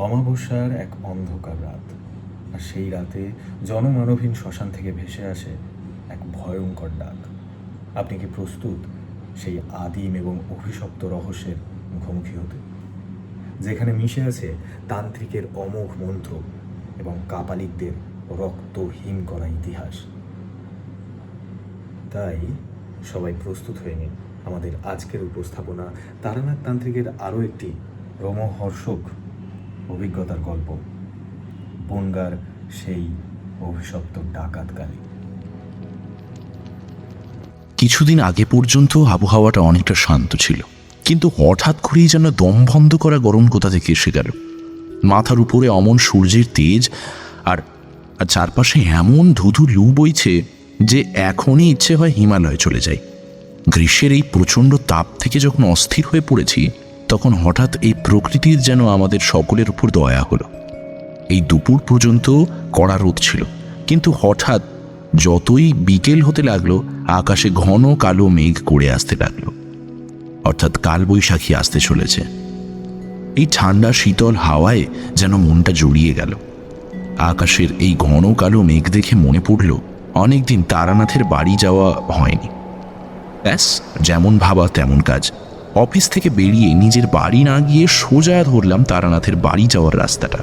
অমাবস্যার এক অন্ধকার রাত, আর সেই রাতে জনমানবহীন শ্মশান থেকে ভেসে আসে এক ভয়ঙ্কর ডাক। আপনি কি প্রস্তুত সেই আদিম এবং অভিশপ্ত রহস্যের মুখোমুখি হতে, যেখানে মিশে আছে তান্ত্রিকের অমোঘ মন্ত্র এবং কাপালিকদের রক্তহীন করা ইতিহাস? তাই সবাই প্রস্তুত হয়ে নিন। আমাদের আজকের উপস্থাপনা তারানাথ তান্ত্রিকের আরও একটি রোমহর্ষক অভিজ্ঞতার গল্প, বনগাঁর সেই অভিশপ্ত ডাকাতকালী। কিছুদিন আগে পর্যন্ত আবহাওয়াটা অনেকটা শান্ত ছিল, কিন্তু হঠাৎ করেই যেন দম বন্ধ করা গরম কোথা থেকে এসে গেল। মাথার উপরে অমন সূর্যের তেজ, আর চারপাশে এমন ধুধু লু বইছে যে এখনই ইচ্ছে হয় হিমালয়ে চলে যাই। গ্রীষ্মের এই প্রচণ্ড তাপ থেকে যখন অস্থির হয়ে পড়েছি, তখন হঠাৎ এই প্রকৃতির যেন আমাদের সকলের উপর দয়া হলো। এই দুপুর পর্যন্ত কড়া রোদ ছিল, কিন্তু হঠাৎ যতই বিকেল হতে লাগলো, আকাশে ঘন কালো মেঘ করে আসতে লাগলো। অর্থাৎ কালবৈশাখী আসতে চলেছে। এই ঠান্ডা শীতল হাওয়ায় যেন মনটা জড়িয়ে গেল। আকাশের এই ঘন কালো মেঘ দেখে মনে পড়ল অনেকদিন তারানাথের বাড়ি যাওয়া হয়নি। ব্যাস, যেমন ভাবা তেমন কাজ। অফিস থেকে বেরিয়ে নিজের বাড়ি না গিয়ে সোজা ধরলাম তারানাথের বাড়ি যাওয়ার রাস্তাটা।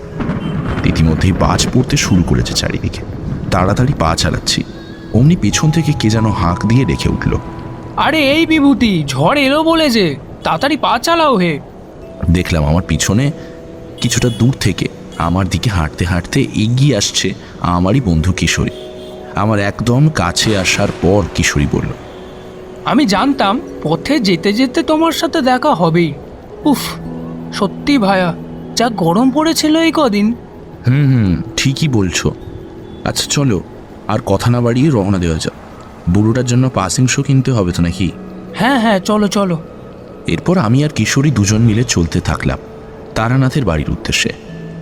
ইতিমধ্যেই বাজ পড়তে শুরু করেছে চারিদিকে। তাড়াতাড়ি পা চালাচ্ছি, অমনি পেছন থেকে কে যেন হাঁক দিয়ে ডেকে উঠল, আরে এই বিভূতি, ঝড় এলো বলেছে, তাড়াতাড়ি পা চালাও হে। দেখলাম আমার পিছনে কিছুটা দূর থেকে আমার দিকে হাঁটতে হাঁটতে এগিয়ে আসছে আমারই বন্ধু কিশোরী। আমার একদম কাছে আসার পর কিশোরী বলল, আমি জানতাম পথে যেতে যেতে তোমার সাথে দেখা হবেই। উফ, সত্যি ভায়া, যা গরম পড়েছিল এই কদিন। ঠিকই বলছো। আচ্ছা চলো, আর কথা না বাড়িয়ে রওনা দেওয়া যাক। বুড়োটার জন্য পাসিং শো কিনতে হবে তো নাকি? হ্যাঁ হ্যাঁ, চলো চলো। এরপর আমি আর কিশোরী দুজন মিলে চলতে থাকলাম তারানাথের বাড়ির উদ্দেশ্যে।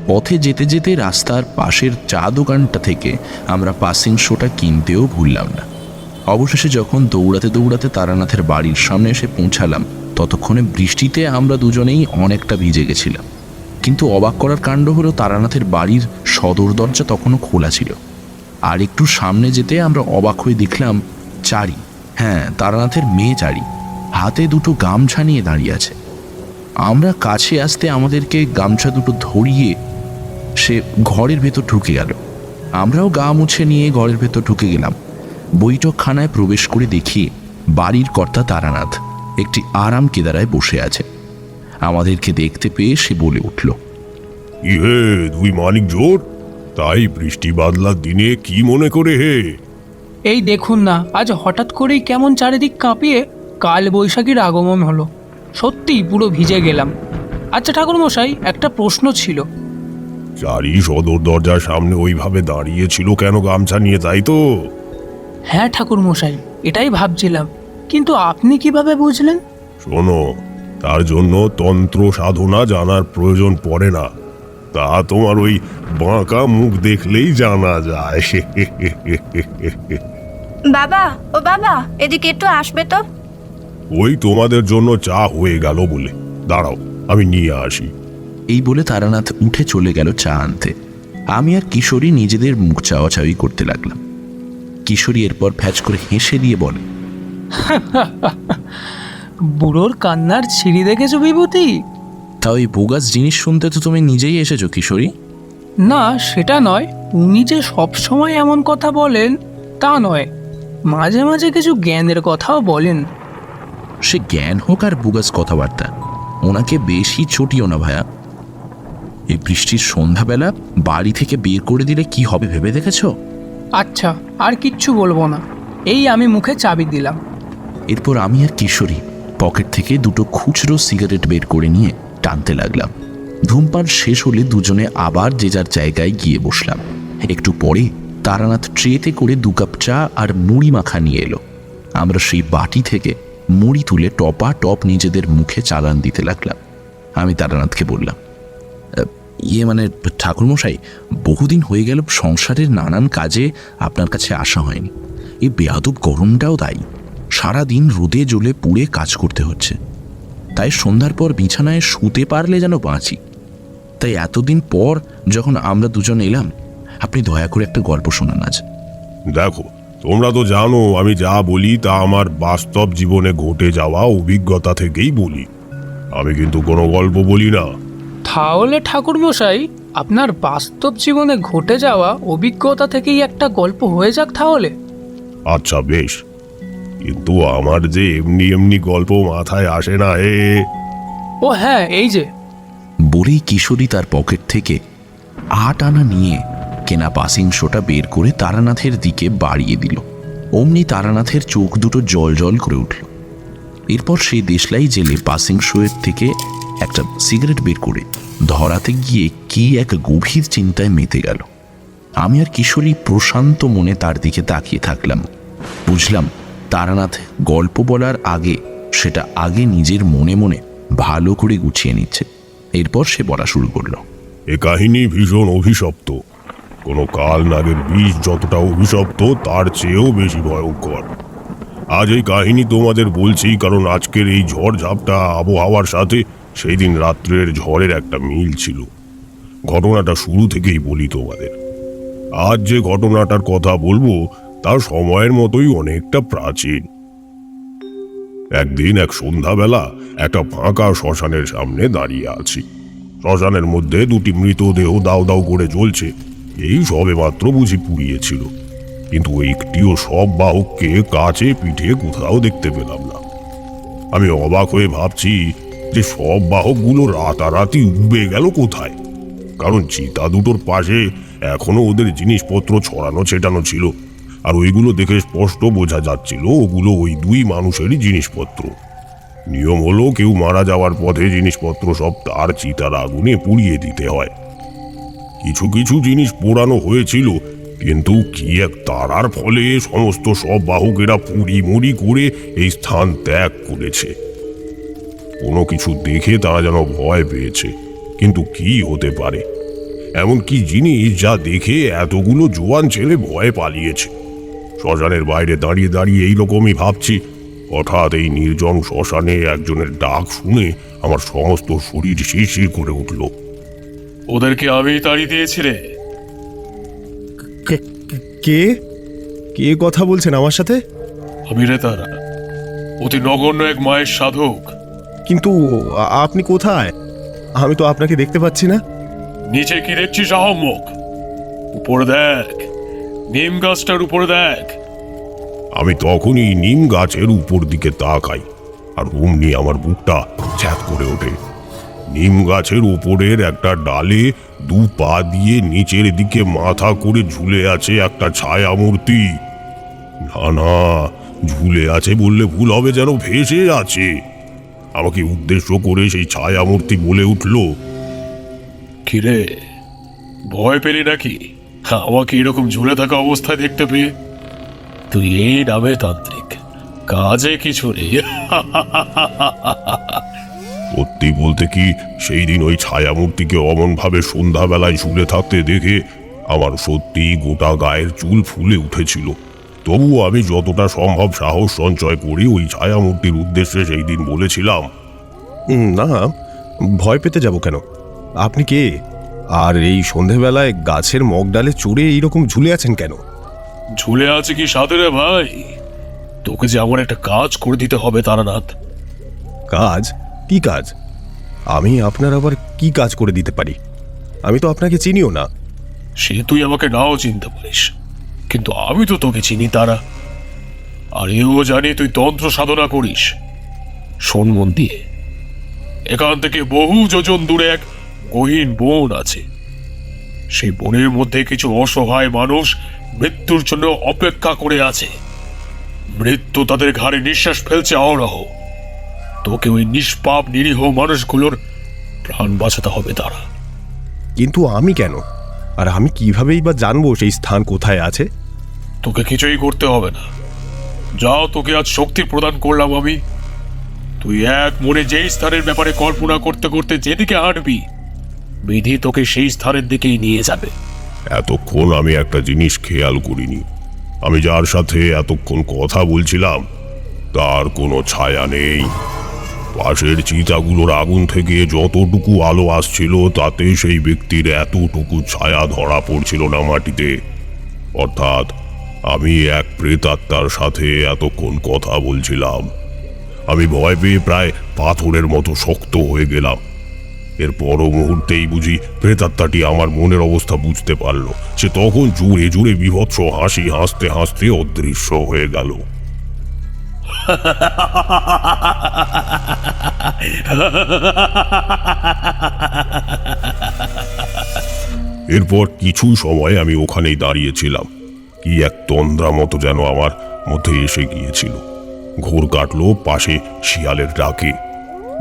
পথে যেতে যেতে রাস্তার পাশের চা দোকানটা থেকে আমরা পাসিং শোটা কিনতেও ভুললাম না। অবশেষে যখন দৌড়াতে দৌড়াতে তারানাথের বাড়ির সামনে এসে পৌঁছালাম, ততক্ষণে বৃষ্টিতে আমরা দুজনেই অনেকটা ভিজে গেছিলাম। কিন্তু অবাক করার কাণ্ড হলো, তারানাথের বাড়ির সদর দরজা তখনও খোলা ছিল। আর একটু সামনে যেতে আমরা অবাক হয়ে দেখলাম চারি, হ্যাঁ তারানাথের মেয়ে চারি, হাতে দুটো গামছা নিয়ে দাঁড়িয়ে আছে। আমরা কাছে আসতে আমাদেরকে গামছা দুটো ধরিয়ে সে ঘরের ভেতর ঢুকে গেল। আমরাও গা মুছে নিয়ে ঘরের ভেতর ঢুকে গেলাম। বৈঠকখানায় প্রবেশ করে দেখি বাড়ির কর্তা তারানাথ একটি আরাম কেদারায় বসে আছে। আমাদেরকে দেখতে পেয়ে সে বলে উঠল, ইহে দুই মানিক জোর, তাই বৃষ্টি বাদলার দিনে কি মনে করে হে? এই দেখুন না, আজ হঠাৎ করেই কেমন চারিদিক কাঁপিয়ে কাল বৈশাখীর আগমন হলো। সত্যিই পুরো ভিজে গেলাম। আচ্ছা ঠাকুরমশাই, একটা প্রশ্ন ছিল। চারি সদর দরজার সামনে ওইভাবে দাঁড়িয়েছিল কেন গামছা নিয়ে, তাই তো? হ্যাঁ ঠাকুরমশাই, এটাই ভাবছিলাম, কিন্তু আপনি কিভাবে বুঝলেন? শোনো, তার জন্য তন্ত্র সাধনা জানার প্রয়োজন পড়ে না, তা তোমার ওই বাঁকা মুখ দেখলেই জানা যায়। বাবা, ও বাবা, এদিকে একটু আসবে তো। ওই তোমাদের জন্য চা হয়ে গেল বলে, দাঁড়াও আমি নিয়ে আসি। এই বলে তারানাথ উঠে চলে গেল চা আনতে। আমি আর কিশোরী নিজেদের মুখ চাওয়াচাওয়ি করতে লাগলাম। কিশোরী এরপর ফ্যাচ করে হেসে দিয়ে বলে, বুড়োর কান্নার ছিঁড়ি দেখেছো বিভূতি? তা ওই বোগাস জিনিস শুনতে তো তুমি নিজেই এসেছো কিশোরী। না, সেটা নয়। উনি যে সবসময় এমন কথা বলেন তা নয়, মাঝে মাঝে কিছু জ্ঞানের কথাও বলেন। সে জ্ঞান হোক আর বোগাস কথাবার্তা, ওনাকে বেশি চটিও না ভায়া। এই বৃষ্টির সন্ধ্যাবেলা বাড়ি থেকে বের করে দিলে কি হবে ভেবে দেখেছো? আচ্ছা, আর কিচ্ছু বলবো না, এই আমি মুখে চাবি দিলাম। এরপর আমি আর কিশোরী পকেট থেকে দুটো খুচরো সিগারেট বের করে নিয়ে টানতে লাগলাম। ধূমপান শেষ হলে দুজনে আবার যে যার জায়গায় গিয়ে বসলাম। একটু পরে তারানাথ ট্রেতে করে 2 কাপ চা আর মুড়ি মাখা নিয়ে এলো। আমরা সেই বাটি থেকে মুড়ি তুলে টপা টপ নিজেদের মুখে চালান দিতে লাগলাম। আমি তারানাথকে বললাম, মানে ঠাকুরমশাই, বহুদিন হয়ে গেল সংসারের নানান কাজে আপনার কাছে আসা হয়নি। এই বেয়াদব গরমটাও তাই, সারাদিন রোদে জ্বলে পুড়ে কাজ করতে হচ্ছে। তাই সন্ধ্যার পর বিছানায় শুতে পারলে যেন বাঁচি। তাই এতদিন পর যখন আমরা দুজন এলাম, আপনি দয়া করে একটা গল্প শোনান আজ। দেখো, তোমরা তো জানো আমি যা বলি তা আমার বাস্তব জীবনে ঘটে যাওয়া অভিজ্ঞতা থেকেই বলি। আমি কিন্তু কোনো গল্প বলি না। তাহলে ঠাকুরমশাই, আপনার বাস্তব জীবনে ঘটে যাওয়া অভিজ্ঞতা থেকেই একটা গল্প হয়ে যাক তাহলে। আচ্ছা বেশ, কিন্তু আমার যে এমনি এমনি গল্প মাথায় আসে না। ও হ্যাঁ, এই যে। বলেই কিশোরী তার পকেট থেকে 8 আনা নিয়ে কেনা পাসিং শোটা বের করে তারানাথের দিকে বাড়িয়ে দিল। অমনি তারানাথের চোখ দুটো জল জল করে উঠল। এরপর সেই দেশলাই জেলে পাসিং শোয়ের থেকে একটা সিগারেট বের করে ধরাতে গিয়ে কি এক গভীর চিন্তায় মেতে গেল। আমি আর কিশোরী প্রশান্ত মনে তার দিকে তাকিয়ে থাকলাম। বুঝলাম তারানাথ গল্প বলার আগে সেটা আগে নিজের মনে মনে ভালো করে গুছিয়ে নিচ্ছে। এরপর সে বলা শুরু করলো। এ কাহিনী ভীষণ অভিশপ্ত। কোনো কাল নাগের বিষ যতটা অভিশপ্ত তার চেয়েও বেশি ভয়ঙ্কর। আজ এই কাহিনী তোমাদের বলছি কারণ আজকের এই ঝড় ঝাপটা আবহাওয়ার সাথে সেই দিন রাত্রের ঝড়ের একটা মিল ছিল। ঘটনাটা শুরু থেকেই বলি তোমাদের। আজ যে ঘটনাটার কথা বলবো তা সময়ের মতোই অনেকটা প্রাচীন। একদিন এক সন্ধ্যাবেলা একটা ফাঁকা শ্মশানের সামনে দাঁড়িয়ে আছি। শ্মশানের মধ্যে দুটি মৃতদেহ দাউ দাউ করে জ্বলছে। এই সবে মাত্র বুঝি পুড়িয়েছিল, কিন্তু একটিও সব বাহককে কাছে পিঠে কোথাও দেখতে পেলাম না। আমি অবাক হয়ে ভাবছি যে সব বাহকগুলো রাতারাতি উবে গেল কোথায়, কারণ চিতা দুটোর পাশে এখনো ওদের জিনিসপত্র ছড়ানো ছেটানো ছিল, আর ওইগুলো দেখে স্পষ্ট বোঝা যাচ্ছিল ওগুলো ওই দুই মানুষেরই জিনিসপত্র। নিয়ম হলো কেউ মারা যাওয়ার পথে জিনিসপত্র সব তার চিতার আগুনে পুড়িয়ে দিতে হয়। কিছু কিছু জিনিস পোড়ানো হয়েছিল, কিন্তু কি এক তারার ফলে সমস্ত সব বাহকেরা পুড়ি মুড়ি করে এই স্থান ত্যাগ করেছে। কোনো কিছু দেখে তারা যেন ভয় পেয়েছে, কিন্তু কি হতে পারে? এমন কি জিনিস যা দেখে এতগুলো জোয়ান ছেলে ভয় পালিয়েছে? শ্মশানের বাইরে দাঁড়িয়ে দাঁড়িয়ে এইরকমই ভাবছি, হঠাৎ এই নির্জন শ্মশানে একজনের ডাক শুনে আমার সমস্ত শরীর শিরশির করে উঠল। ওদেরকে আমি তাড়িয়ে দিয়েছি রে। কে কে কথা বলছেন আমার সাথে? আমি রে তারা, অতি নগণ্য এক মায়ের সাধক। কিন্তু আপনি কোথায়? আমি তো আপনাকে দেখতে পাচ্ছি না। নিচে কি দেখছিস আহম্মক? উপরে দেখ, নিম গাছটার উপরে দেখ। আমি তখনই নিম গাছের উপর দিকে তাকাই, আর অমনি আমার বুকটা ছ্যাঁত করে ওঠে। নিম গাছের উপরের একটা ডালে দু পা দিয়ে নিচের দিকে মাথা করে ঝুলে আছে একটা ছায়া মূর্তি। না না, ঝুলে আছে বললে ভুল হবে, যেন ভেসে আছে। আমাকে উদ্দেশ্য করে সেই ছায়া মূর্তি বলে উঠল, কিরে, ভয় পেলি নাকি আমাকে এরকম ঝুলে থাকা অবস্থায় দেখতে পেয়ে? তুই এই নামে তান্ত্রিক, কাজে কিছু নেই। সত্যি বলতে কি, সেই দিন ওই ছায়ামূর্তিকে অমনভাবে সন্ধ্যাবেলায় ঝুলে থাকতে দেখে আমার সত্যি গোটা গায়ের চুল ফুলে উঠেছিল। তবুও আমি যতটা সম্ভব সাহস সঞ্চয় করে ওই ছায়ামূর্তির উদ্দেশ্যে সেই দিন বলেছিলাম, না, ভয় পেতে যাব কেন? আপনি কে? আর এই সন্ধেবেলায় গাছের মগডালে চড়ে এইরকম ঝুলে আছেন কেন? ঝুলে আছে কি সাথে রে ভাই? তোকে যে আমার একটা কাজ করে দিতে হবে তারানাথ। কাজ? কি কাজ? আমি আপনার আবার কি কাজ করে দিতে পারি? আমি তো আপনাকে চিনিও না। সে তুই আমাকে নাও চিনতে পারিস, কিন্তু আমি তো তোকে চিনি তারা। আর এও জানি তুই তন্ত্র সাধনা করিস। শোন মন দিয়ে, এখান থেকে বহু যোজন দূরে এক গহীন বন আছে। সেই বনের মধ্যে কিছু অসহায় মানুষ মৃত্যুর জন্য অপেক্ষা করে আছে। মৃত্যু তাদের ঘাড়ে নিঃশ্বাস ফেলছে অহরহ। তোকে ওই নিষ্পাপ নিরীহ মানুষগুলোর প্রাণ বাঁচাতে হবে তারা। কিন্তু আমি কেন? আর আমি কিভাবেই বা জানবো সেই স্থান কোথায় আছে? তোকে কিছুই করতে হবে না। যাও, তোকে আজ শক্তি প্রদান করলাম আমি। তুই এক মনে যেই স্থানের ব্যাপারে কল্পনা করতে করতে যেদিকে হাঁটবি, বিধি তোকে সেই স্থানের দিকেই নিয়ে যাবে। এতক্ষণ আমি একটা জিনিস খেয়াল করিনি। আমি যার সাথে এতক্ষণ কথা বলছিলাম তার কোনো ছায়া নেই। পাশের চিতাগুলোর আগুন থেকে যতটুকু আলো আসছিল তাতে সেই ব্যক্তির এতটুকু ছায়া ধরা পড়ছিল না মাটিতে। অর্থাৎ আমি এক প্রেতাত্মার সাথে এতক্ষণ কথা বলছিলাম। আমি ভয় পেয়ে প্রায় পাথরের মতো শক্ত হয়ে গেলাম। এর পর মুহূর্তেই বুঝি প্রেতাত্মাটি আমার মনের অবস্থা বুঝতে পারল। সে তখন জোরে জোরে বিভৎস হাসি হাসতে হাসতে অদৃশ্য হয়ে গেল। এরপর কিছু সময় আমি ওখানেই দাঁড়িয়েছিলাম। কি এক তন্দ্রা মতো যেন আমার মধ্যে এসে গিয়েছিল। ঘোর কাটলো পাশে শিয়ালের ডাকে।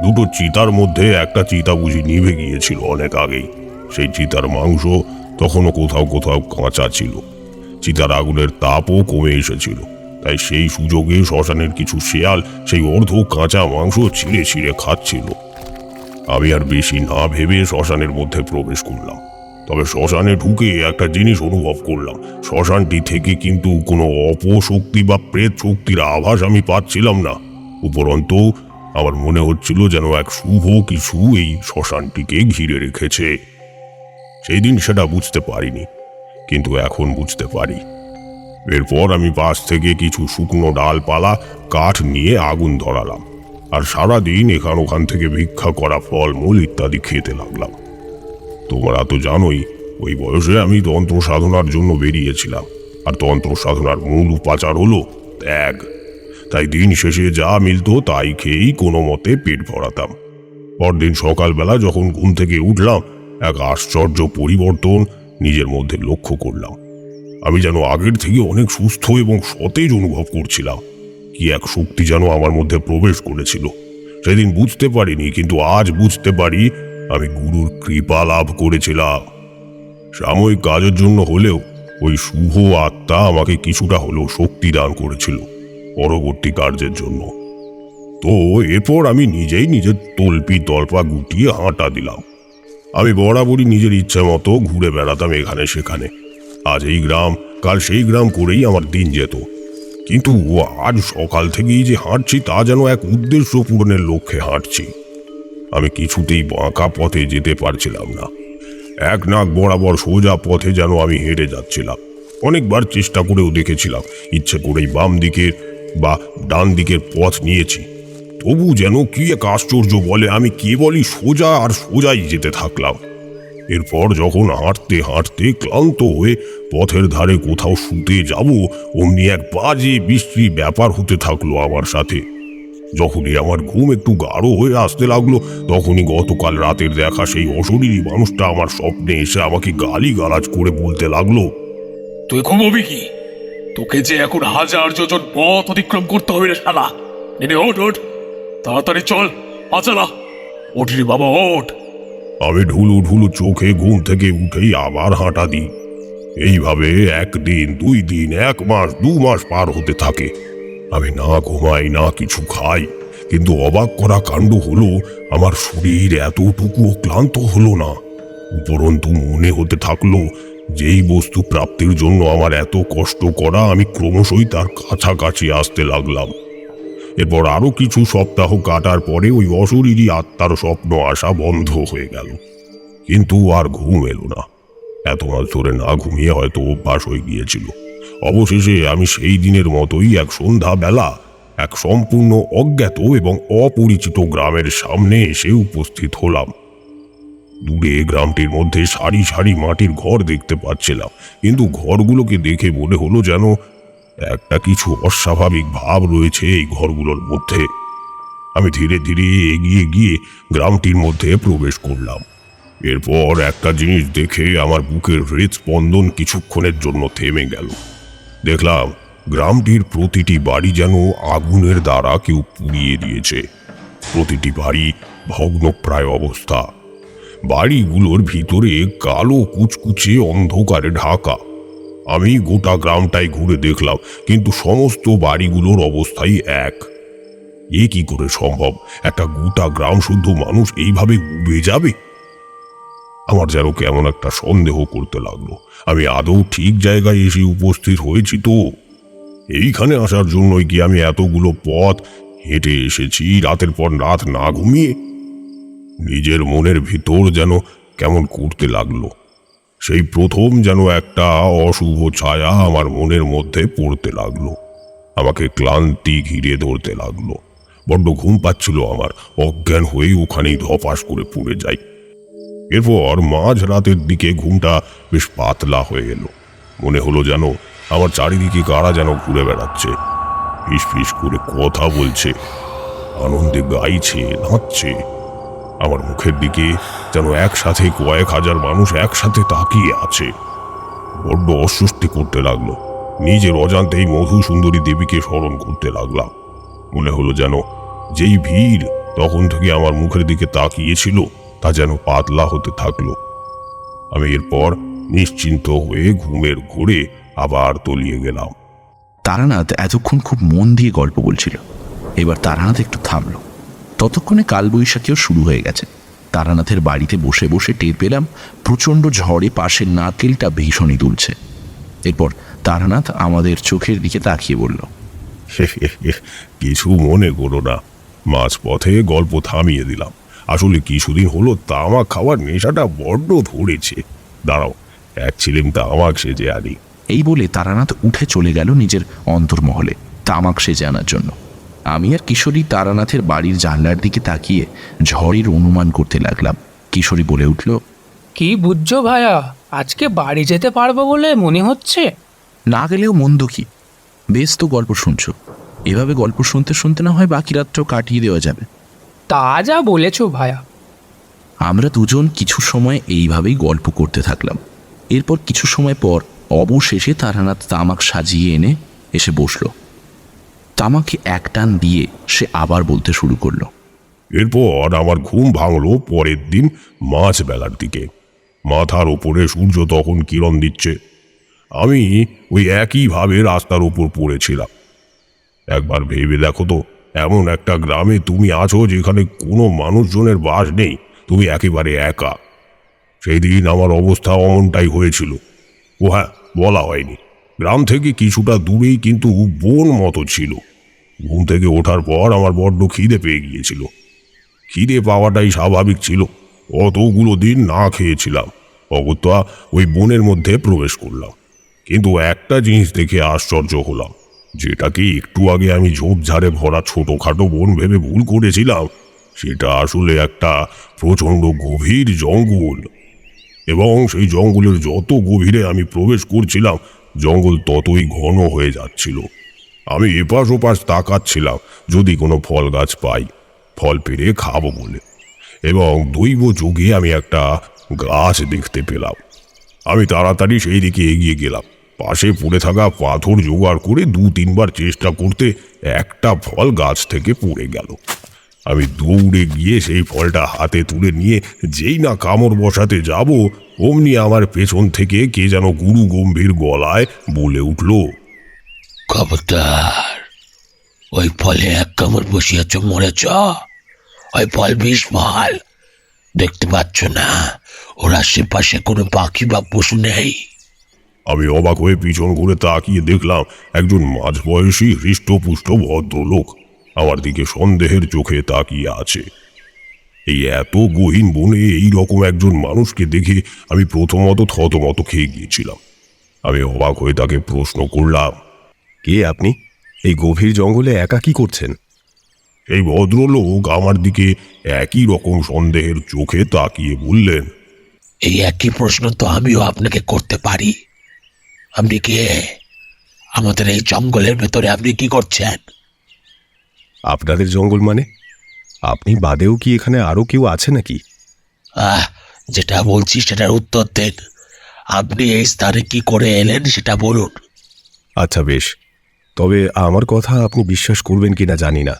দুটো চিতার মধ্যে একটা চিতা বুঝি নিভে গিয়েছিল অনেক আগেই। সেই চিতার মাংস তখনও কোথাও কোথাও কাঁচা ছিল। চিতার আগুনের তাপও কমে এসেছিল। তাই সেই সুযোগে শ্মশানের কিছু শিয়াল সেই অর্ধ কাঁচা মাংস ছিঁড়ে ছিঁড়ে খাচ্ছিল। আমি আর বেশি না ভেবে শ্মশানের মধ্যে প্রবেশ করলাম। তবে শ্মশানে ঢুকে একটা জিনিস অনুভব করলাম। শ্মশানটি থেকে কিন্তু কোনো অপশক্তি বা প্রেত শক্তির আভাস আমি পাচ্ছিলাম না। উপরন্তু আমার মনে হচ্ছিল যেন এক শুভ কিছু এই শ্মশানটিকে ঘিরে রেখেছে। সেই দিন সেটা বুঝতে পারিনি, কিন্তু এখন বুঝতে পারি। এরপর আমি পাশ থেকে কিছু শুকনো ডালপালা কাঠ নিয়ে আগুন ধরালাম, আর সারাদিন এখান ওখান থেকে ভিক্ষা করা ফলমূল ইত্যাদি খেতে লাগলাম। তোমরা তো জানোই, ওই বয়সে আমি তন্ত্র সাধনার জন্য বেরিয়েছিলাম, আর তন্ত্র সাধনার মূল উপাচার হলো ত্যাগ। তাই দিন শেষে যা মিলত তাই খেয়েই কোনো মতে পেট ভরাতাম। পরদিন সকালবেলা যখন ঘুম থেকে উঠলাম, এক আশ্চর্য পরিবর্তন নিজের মধ্যে লক্ষ্য করলাম। আমি যেন আগের থেকে অনেক সুস্থ এবং সতেজ অনুভব করছিলাম। কি এক শক্তি যেন আমার মধ্যে প্রবেশ করেছিল। সেদিন বুঝতে পারিনি, কিন্তু আজ বুঝতে পারি আমি গুরুর কৃপা লাভ করেছিলাম। সাময়িক কাজের জন্য হলেও ওই শুভ আত্মা আমাকে কিছুটা হলেও শক্তি দান করেছিল পরবর্তী কার্যের জন্য। তো এরপর আমি নিজেই নিজের তল্পি তল্পা গুটিয়ে হাঁটা দিলাম। আমি বরাবরই নিজের ইচ্ছে মতো ঘুরে বেড়াতাম এখানে সেখানে। আজ এই গ্রাম, কাল সেই গ্রাম করেই আমার দিন যেত। কিন্তু আজ সকাল থেকেই যে হাঁটছি তা যেন এক উদ্দেশ্য পূরণের লক্ষ্যে হাঁটছি। আমি কিছুতেই বাঁকা পথে যেতে পারছিলাম না। এক নাক বরাবর সোজা পথে যেন আমি হেঁটে যাচ্ছিলাম। অনেকবার চেষ্টা করেও দেখেছিলাম, ইচ্ছে করেই বাম দিকের বা ডান দিকের পথ নিয়েছি। তবু যেন কি এক আশ্চর্য বলে আমি কেবলই সোজা আর সোজাই যেতে থাকলাম। এরপর যখন হাঁটতে হাঁটতে ক্লান্ত হয়ে পথের ধারে কোথাও শুতে যাব, অমনি এক বাজে বিশ্রী ব্যাপার হতে থাকলো আমার সাথে। যখনই আমার ঘুম একটু গাঢ় হয়ে আসতে লাগলো, তখনই গতকাল রাতের দেখা সেই অশরীরী মানুষটা আমার স্বপ্নে এসে আমাকে গালিগালাজ করে বলতে লাগলো, তুই ঘুমোবি কি? তোকে যে এখন 1000 যোজন পথ অতিক্রম করতে হবে রে শালা। নে ওঠ ওঠ, তাড়াতাড়ি চল, আচালা ওঠ রে বাবা ওঠ। আমি ঢুলু ঢুলু চোখে ঘুম থেকে উঠেই আবার হাঁটা দিই। এইভাবে 1 দিন 2 দিন 1 মাস 2 মাস পার হতে থাকে। আমি না ঘুমাই না কিছু খাই, কিন্তু অবাক করা কাণ্ড হলো আমার শরীর এতটুকুও ক্লান্ত হলো না। উপরন্তু মনে হতে থাকলো যেই বস্তু প্রাপ্তির জন্য আমার এত কষ্ট করা, আমি ক্রমশই তার কাছাকাছি আসতে লাগলাম। এরপর আরো কিছু সপ্তাহ কাটার পরে ওই অশরীরী আত্মার স্বপ্ন আসা বন্ধ হয়ে গেল, কিন্তু আর ঘুম এলো না। এত মাস ধরে না ঘুমিয়ে হয়তো অভ্যাস হয়ে গিয়েছিল। অবশেষে আমি সেই দিনের মতোই এক সন্ধ্যা বেলা এক সম্পূর্ণ অজ্ঞাত এবং অপরিচিত গ্রামের সামনে এসে উপস্থিত হলাম। দূরে গ্রামটির মধ্যে সারি সারি মাটির ঘর দেখতে পাচ্ছিলাম, কিন্তু ঘরগুলোকে দেখে মনে হলো যেন একটা কিছু অস্বাভাবিক ভাব রয়েছে এই ঘরগুলোর মধ্যে। আমি ধীরে ধীরে এগিয়ে গিয়ে গ্রামটির মধ্যে প্রবেশ করলাম। এরপর একটা জিনিস দেখে আমার বুকের হৃদস্পন্দন কিছুক্ষণের জন্য থেমে গেল। দেখলাম গ্রামটির প্রতিটি বাড়ি যেন আগুনের দ্বারা কেউ পুড়িয়ে দিয়েছে। প্রতিটি বাড়ি ভগ্নপ্রায় অবস্থা। বাড়িগুলোর ভিতরে কালো কুচকুচে অন্ধকারে ঢাকা। আমি গোটা গ্রামটাই ঘুরে দেখলাম, কিন্তু সমস্ত বাড়িগুলোর অবস্থাই এক। এ কি করে সম্ভব? একটা গোটা গ্রাম শুদ্ধ মানুষ এইভাবে ডুবে যাবে? আমার যেন কেমন একটা সন্দেহ করতে লাগলো, আমি আদৌ ঠিক জায়গায় এসে উপস্থিত হয়েছি তো? এইখানে আসার জন্যই কি আমি এতগুলো পথ হেঁটে এসেছি রাতের পর রাত না ঘুমিয়ে। নিজের মনের ভিতর যেন কেমন করতে লাগলো। সেই প্রথম যেন একটা অশুভ ছায়া আমার মনের মধ্যে পড়তে লাগলো। আমাকে ক্লান্তি ঘিরে ধরতে লাগলো। বড্ড ঘুম পাচ্ছিল আমার, অজ্ঞান হয়ে ওখানেই ধপাস করে পড়ে যাই। এরপর মাঝ রাতের দিকে ঘুমটা বেশ পাতলা হয়ে এলো। মনে হলো যেন আমার চারিদিকে কারা যেন ঘুরে বেড়াচ্ছে, ফিস ফিস করে কথা বলছে, আনন্দে গাইছে, নাচছে। আমার মুখের দিকে যেন একসাথে কয়েক হাজার মানুষ একসাথে তাকিয়ে আছে। বড্ড অস্বস্তি করতে লাগলো। নিজের অজান্তেই মধু সুন্দরী দেবীকে স্মরণ করতে লাগলাম। মনে হলো যেন যেই ভিড় তখন থেকে আমার মুখের দিকে তাকিয়েছিল তা যেন পাতলা হতে থাকলো। আমি এরপর নিশ্চিন্ত হয়ে ঘুমের ঘোরে আবার তলিয়ে গেলাম। তারানাথ এতক্ষণ খুব মন দিয়ে গল্প বলছিল। এবার তারানাথ একটু থামল। ততক্ষণে কালবৈশাখীও শুরু হয়ে গেছে। তারানাথের বাড়িতে বসে বসে টের পেলাম প্রচণ্ড ঝড়ে পাশের নারকেলটা ভীষণই দুলছে। এরপর তারানাথ আমাদের চোখের দিকে তাকিয়ে বলল, কিছু মনে করো না, মাঝপথে গল্প থামিয়ে দিলাম। আসলে কিছুদিন হলো তামাক খাওয়ার নেশাটা বড্ড ধরেছে। দাঁড়াও, এক ছিলিম তামাক সেজে আনি। এই বলে তারানাথ উঠে চলে গেল নিজের অন্তর্মহলে তামাক সেজে আনার জন্য। আমি আর কিশোরী তারানাথের বাড়ির জানলার দিকে তাকিয়ে ঝড়ের অনুমান করতে লাগলাম। কিশোরী বলে উঠল, কি বুঝছো ভাইয়া, আজকে বাড়ি যেতে পারবো বলে মনে হচ্ছে। না গেলেও মন্দ কি, বেশ তো গল্প শুনছো। এভাবে গল্প শুনতে শুনতে না হয় বাকি রাতটাও কাটিয়ে দেওয়া যাবে। তা যা বলেছো ভাইয়া। আমরা দুজন কিছু সময় এইভাবেই গল্প করতে থাকলাম। এরপর কিছু সময় পর অবশেষে তারানাথ তামাক সাজিয়ে এনে এসে বসল। তামাকে এক টান দিয়ে সে আবার বলতে শুরু করলো, এরপর আমার ঘুম ভাঙলো পরের দিন মাঝ বেলার দিকে। মাথার ওপরে সূর্য তখন কিরণ দিচ্ছে। আমি ওই একইভাবে রাস্তার উপর পড়েছিলাম। একবার ভেবে দেখো তো, এমন একটা গ্রামে তুমি আছো যেখানে কোনো মানুষজনের বাস নেই, তুমি একেবারে একা। সেই দিন আমার অবস্থা অমনটাই হয়েছিল। ও হ্যাঁ, বলা হয়নি, গ্রাম থেকে কিছুটা দূরেই কিন্তু বন মতো ছিল। ঘুম থেকে ওঠার পর আমার বড্ড খিদে পেয়ে গিয়েছিল। খিদে পাওয়াটাই স্বাভাবিক ছিল, অতগুলো দিন না খেয়েছিলাম। অগত্যা ওই বনের মধ্যে প্রবেশ করলাম। কিন্তু একটা জিনিস দেখে আশ্চর্য হলাম, যেটাকে একটু আগে আমি ঝোপঝাড়ে ভরা ছোটোখাটো বন ভেবে ভুল করেছিলাম, সেটা আসলে একটা প্রচণ্ড গভীর জঙ্গল। এবং সেই জঙ্গলের যত গভীরে আমি প্রবেশ করছিলাম, জঙ্গল ততই ঘন হয়ে যাচ্ছিল। আমি এপাশ ওপাশ তাকাচ্ছিলাম যদি কোনো ফল গাছ পাই, ফল পেড়ে খাবো বলে। এবং দৈব যোগে আমি একটা গাছ দেখতে পেলাম। আমি তাড়াতাড়ি সেই দিকে এগিয়ে গেলাম। পাশে পড়ে থাকা পাথর জোগাড় করে 2-3 বার চেষ্টা করতে একটা ফল গাছ থেকে পড়ে গেল। আমি দৌড়ে গিয়ে সেই ফলটা হাতে তুলে নিয়ে যেই না কামড় বসাতে যাব, অমনি আমার পেছন থেকে কে যেন গুরু গম্ভীর গলায় বলে উঠল, খবরদার, ওই ফলে এক কামড় বসিয়েছ, মরেছ। ওই ফল বিষ ফল, দেখতে পাচ্ছ না ওর আশেপাশে কোনো পাখি বা পশু নেই? আমি অবাক হয়ে পিছন ঘুরে তাকিয়ে দেখলাম একজন মাঝবয়সী হৃষ্টপুষ্ট ভদ্রলোক আমার দিকে সন্দেহের চোখে তাকিয়ে আছে। এই এত গহীন বনে এই রকম একজন মানুষকে দেখে আমি প্রথমত থতমত খেয়ে গিয়েছিলাম। আমি অবাক হয়ে তাকে প্রশ্ন করলাম, কে আপনি? এই গভীর জঙ্গলে একা কি করছেন? এই ভদ্রলোক আমার দিকে একই রকম সন্দেহের চোখে তাকিয়ে বললেন, এই একই প্রশ্ন তো আমিও আপনাকে করতে পারি। আপনি কে? আমাদের এই জঙ্গলের ভেতরে আপনি কি করছেন? আপনাদের জঙ্গল মানে? আপনি বাদেও কি এখানে আরও কেউ আছে নাকি? যেটা বলছি সেটার উত্তর দেন। আপনি এই স্থানে কি করে এলেন সেটা বলুন। আচ্ছা বেশ, তবে আমার কথা আপনি বিশ্বাস করবেন কিনা জানি না।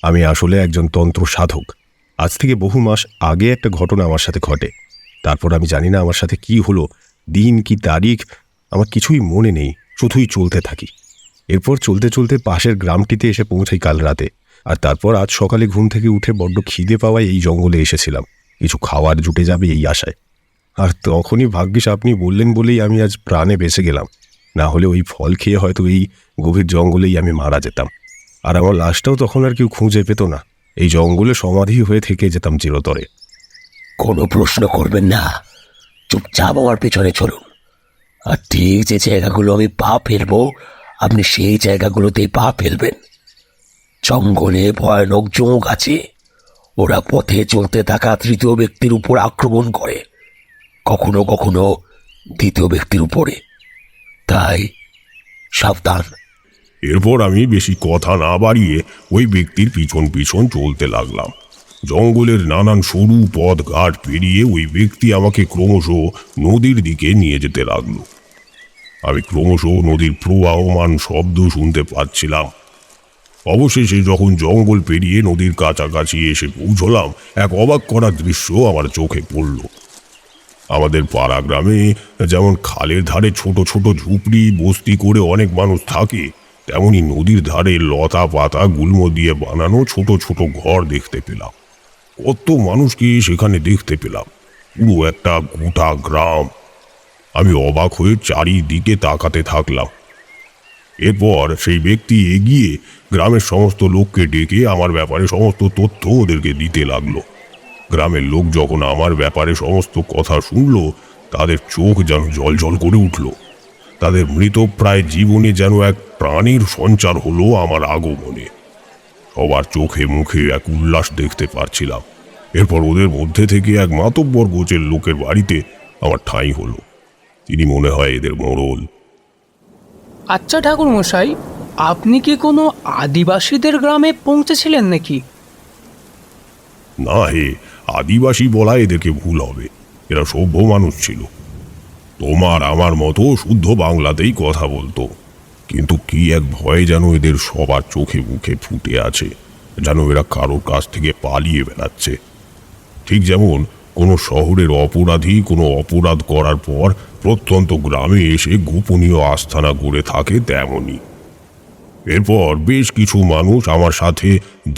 আমি আসলে একজন তন্ত্র সাধক। আজ থেকে বহু মাস আগে একটা ঘটনা আমার সাথে ঘটে। তারপর আমি জানি না আমার সাথে কি হলো, দিন কি তারিখ আমার কিছুই মনে নেই, শুধুই চলতে থাকি। এরপর চলতে চলতে পাশের গ্রামটিতে এসে পৌঁছাই কাল রাতে। আর তারপর আজ সকালে ঘুম থেকে উঠে বড্ড খিদে পাওয়ায় এই জঙ্গলে এসেছিলাম, কিছু খাওয়ার জুটে যাবে এই আশায়। আর তখনই ভাগ্যিস আপনি বললেন বলেই আমি আজ প্রাণে বেঁচে গেলাম, না হলে ওই ফল খেয়ে হয়তো এই গভীর জঙ্গলেই আমি মারা যেতাম। আর আমার লাশটাও তখন আর কেউ খুঁজে পেত না। এই জঙ্গলে সমাধি হয়ে থেকে যেতাম চিরতরে। কোনো প্রশ্ন করবেন না, চুপচাপ আমার পেছনে চলুন। আর ঠিক যে জায়গাগুলো আমি পা ফেলবো, আপনি সেই জায়গাগুলোতেই পা ফেলবেন। জঙ্গলে ভয়ানক জোঁক আছে, ওরা পথে চলতে থাকা তৃতীয় ব্যক্তির উপর আক্রমণ করে, কখনো কখনো দ্বিতীয় ব্যক্তির উপরে, তাই সাবধান। এরপর আমি বেশি কথা না বাড়িয়ে ওই ব্যক্তির পিছন পিছন চলতে লাগলাম। জঙ্গলের নানান সরু পথ ঘাট পেরিয়ে ওই ব্যক্তি আমাকে ক্রমশ নদীর দিকে নিয়ে যেতে লাগলো। আমি ক্রমশ নদীর প্রবাহমান শব্দ শুনতে পাচ্ছিলাম। অবশেষে যখন জঙ্গল পেরিয়ে নদীর কাছাকাছি এসে পৌঁছলাম, এক অবাক করা দৃশ্য আমার চোখে পড়ল। আমাদের পাড়া গ্রামে যেমন খালের ধারে ছোট ছোট ঝুপড়ি বস্তি করে অনেক মানুষ থাকে, তেমনি নদীর ধারে লতা পাতা গুল্ম দিয়ে বানানো ছোট ছোট ঘর দেখতে পেলাম। কত মানুষকে সেখানে দেখতে পেলাম, পুরো একটা গোটা গ্রাম। আমি অবাক হয়ে চারিদিকে তাকাতে থাকলাম। এরপর সেই ব্যক্তি এগিয়ে গ্রামের সমস্ত লোককে ডেকে আমার ব্যাপারে সমস্ত তথ্য ওদেরকে দিতে লাগলো। গ্রামের লোক যখন আমার ব্যাপারে সমস্ত কথা শুনল, তাদের চোখ যেন জলজল করে উঠল। তাদের মৃতপ্রায় জীবনে যেন এক প্রাণীর সঞ্চার হলো আমার আগমনে। সবার চোখে মুখে এক উল্লাস দেখতে পারছিলাম। এরপর ওদের মধ্যে থেকে এক মাতব্বর গোছের লোকের বাড়িতে আমার ঠাঁই হলো। তিনি মনে হয় এদের মোড়ল। আচ্ছা ঠাকুর মশাই, আপনি কি কোনো আদিবাসীদের গ্রামে পৌঁছেছিলেন নাকি? না হে, আদিবাসী বলা এদেরকে ভুল হবে। এরা সভ্য মানুষ ছিল, তোমার আমার মতো শুদ্ধ বাংলাতেই কথা বলতো। কিন্তু কি এক ভয় যেন এদের সবার চোখে মুখে ফুটে আছে, যেন এরা কারোর কাছ থেকে পালিয়ে বেড়াচ্ছে। ঠিক যেমন কোনো শহরের অপরাধী কোনো অপরাধ করার পর প্রত্যন্ত গ্রামে এসে গোপনীয় আস্তানা গড়ে থাকে, তেমনই। এরপর বেশ কিছু মানুষ আমার সাথে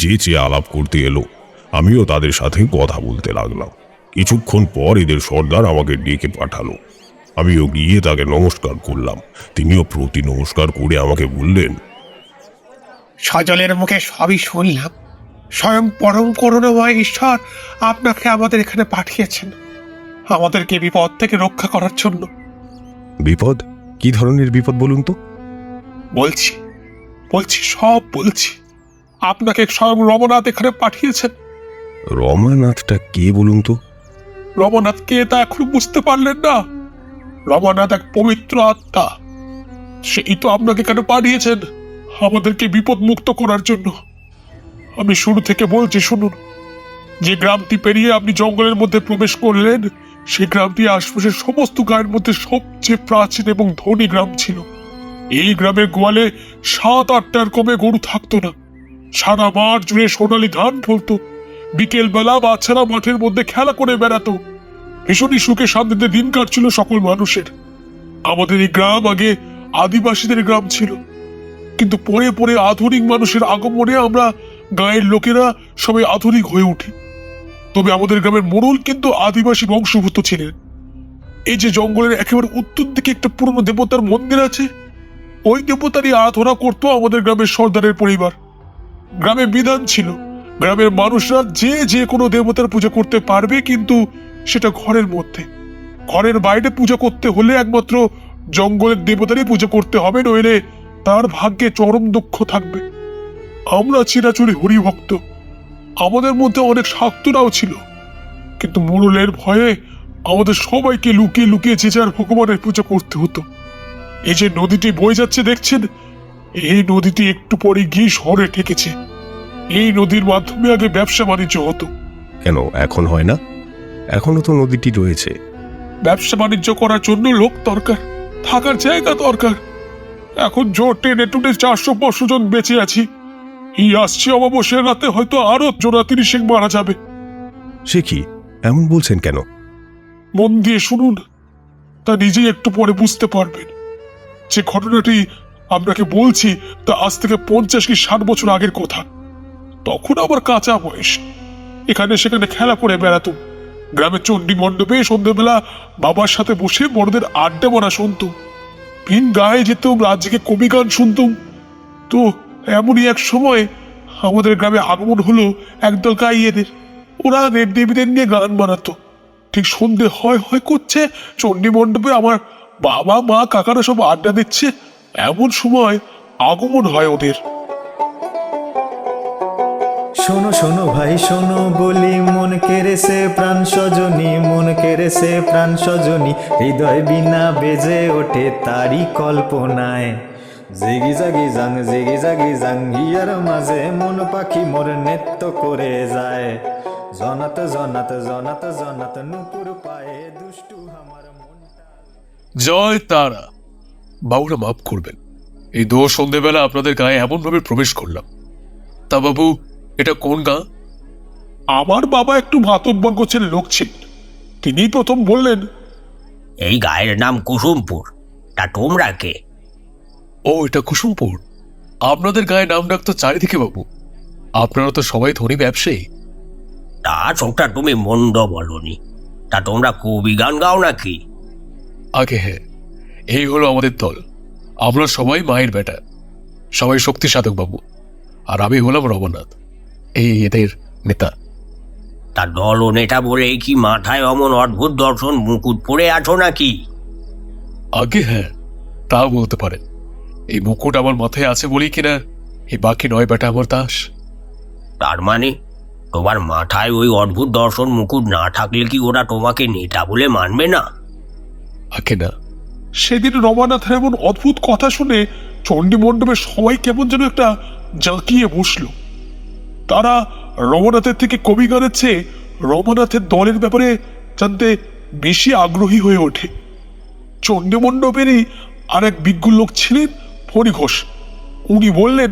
যেচে আলাপ করতে এলো। আমিও তাদের সাথে কথা বলতে লাগলাম। কিছুক্ষণ পর এদের সর্দার আমাকে ডেকে পাঠালো। আমিও গিয়ে তাকে নমস্কার করলাম। তিনিও প্রতি নমস্কার করে আমাকে বললেন, সজলের মুখে সবই শুনলাম। স্বয়ং পরম করুণাময় ঈশ্বর আপনাকে আমাদের এখানে পাঠিয়েছেন, আমাদেরকে বিপদ থেকে রক্ষা করার জন্য। বিপদ? কি ধরনের বিপদ বলুন তো? বলছি সব বলছি। আপনাকে স্বয়ং রমনাথ এখানে পাঠিয়েছেন। রমানাথটা কে বলুন তো? রমনাথ কে তা এখন বুঝতে পারলেন না? রমনাথ এক পবিত্র আত্মা, সেই তো আপনাকে এখানে পাঠিয়েছেন আমাদেরকে বিপদ মুক্ত করার জন্য। আমি শুরু থেকে বলছি, শুনুন। যে গ্রামটি পেরিয়ে আপনি জঙ্গলের মধ্যে প্রবেশ করলেন, সেই গ্রামটি আশপাশের সমস্ত গায়ের মধ্যে সবচেয়ে প্রাচীন এবং ধনী গ্রাম ছিল। এই গ্রামের গোয়ালে 7-8টার কমে গরু থাকতো না। সারা মাঠ জুড়ে সোনালি ধান ফলতো। বিকেল বেলা বাচ্চারা মাঠের মধ্যে খেলা করে বেড়াতো। ভীষণই সুখে শান্তিতে দিন কাটছিল সকল মানুষের। আমাদের এই গ্রাম আগে আদিবাসীদের গ্রাম ছিল, কিন্তু পরে পরে আধুনিক মানুষের আগমনে আমরা গায়ের লোকেরা সবাই আধুনিক হয়ে উঠি। তবে আমাদের গ্রামের মোড়ল কিন্তু আদিবাসী বংশভূত ছিলেন। এই যে জঙ্গলের একেবারে উত্তর দিকে একটা পুরনো দেবতার মন্দির আছে, ওই দেবতারই আরাধনা করতো আমাদের গ্রামের সর্দারের পরিবার। গ্রামে বিধান ছিল, গ্রামের মানুষরা যে কোনো দেবতার পূজা করতে পারবে, কিন্তু সেটা ঘরের মধ্যে। ঘরের বাইরে পূজা করতে হলে একমাত্র জঙ্গলের দেবতারই পূজা করতে হবে, নইলে তার ভাগ্যে চরম দুঃখ থাকবে। আমরা চিরাচুরি হরিভক্ত, আমাদের মধ্যে অনেক শাক্তরাও ছিল, কিন্তু মোড়লের ভয়ে আমাদের সবাইকে লুকিয়ে লুকিয়ে যে যার ভগবানের পূজা করতে হতো। এই যে নদীটি বয়ে যাচ্ছে দেখছেন, এই নদীটি একটু পরে গিয়ে শহরে ঠেকেছে। এই নদীর মাধ্যমে আগে ব্যবসা বাণিজ্য হতো। কেন এখন হয় না? এখনো তো নদীটি রয়েছে। ব্যবসা বাণিজ্য করার জন্য লোক দরকার, থাকার জায়গা দরকার। এখন জোর টেনে টুটে 400-500 জন বেঁচে আছি। এই আসছে অমাবস্যার রাতে হয়তো আরো জোড়া 30 মারা যাবে। সে কি, এমন বলছেন কেন? মন দিয়ে শুনুন, তা নিজেই একটু পরে বুঝতে পারবেন। যে ঘটনাটি আপনাকে বলছি তা আজ থেকে 50 কি 60 বছর আগের কথা। তখন আমার কাঁচা বয়স, এখানে সেখানে খেলা করে বেড়াতুম। গ্রামের চণ্ডী মণ্ডপে সন্ধ্যেবেলা বাবার সাথে বসে বড়দের আড্ডা মারা শুনতুম। ভিন গায়ে যেতুম, রাজ্যকে কবি গান শুনতুম। তো এমনই এক সময় আমাদের গ্রামে আগমন হলো একদল গাইয়েদের। ওরা দেব দেবীদের নিয়ে গান বানাতো। ঠিক সন্ধে হয় হয় করছে, চণ্ডী মণ্ডপে আমার বাবা মা কাকারা সব আড্ডা দিচ্ছে, এমন সময় আগমন হয় ওদের। শোনো শোনো ভাই শোনো বলি, মন কেড়েছে প্রাণ সজনী, মন কেড়েছে প্রাণ সজনী, হৃদয় বিনা বেজে ওঠে তারই কল্পনায়। জিগি জাগি জাং হিয়ার মাঝে মন পাখি মোর নৃত্য করে যায়। জনাত জনাত জনাত জনাত নুপুর পায়ে দুষ্টু আমার মনটা। জয় তারা। বাবুরা মাফ করবেন, এই দোষ সন্ধেবেলা আপনাদের গায়ে এমনভাবে প্রবেশ করলাম। তা বাবু, এটা কোন গাঁ? আমার বাবা একটু মাতব্বর গোছের লোক ছিলেন, তিনি প্রথম বললেন, এই গায়ের নাম কুসুমপুর। তা তোমরা কে? ও, এটা কুসুমপুর। আপনাদের গায়ে নাম ডাকতো চারিদিকে বাবু। আপনারা তো সবাই ধনী ব্যবসায়ী। তা চোখটা তুমি মন্দ বলনি। তা তোমরা কবি গান গাও নাকি? আগে হ্যাঁ, এই হলো আমাদের দল। আমরা সবাই মায়ের বেটা, সবাই শক্তি সাধক বাবু। আর আমি হলাম রবনাথ, এই এদের নেতা। তা দল ও নেতা বলে কি মাথায় অমন অদ্ভুত দর্শন মুকুট পরে আছো নাকি? আগে হ্যাঁ, তাও বলতে পারেন। এই মুকুট আমার মাথায় আছে বলেই কিনা এই বাকি নয় বেটা আমার দাস। তার মানে তোমার মাথায় ওই অদ্ভুত দর্শন মুকুট না থাকলে কি ওরা তোমাকে নেতা বলে মানবে না? আগে না। সেদিন রমানাথের এমন অদ্ভুত কথা শুনে চণ্ডী মণ্ডপে সবাই কেমন যেন একটা জাঁকিয়ে বসলো। তারা রমানাথের থেকে কবি গানের চেয়ে রমানাথের দলের ব্যাপারে জানতে বেশি আগ্রহী হয়ে ওঠে। চণ্ডী মণ্ডপেরই আর এক বিজ্ঞ লোক ছিলেন ফণি ঘোষ। উনি বললেন,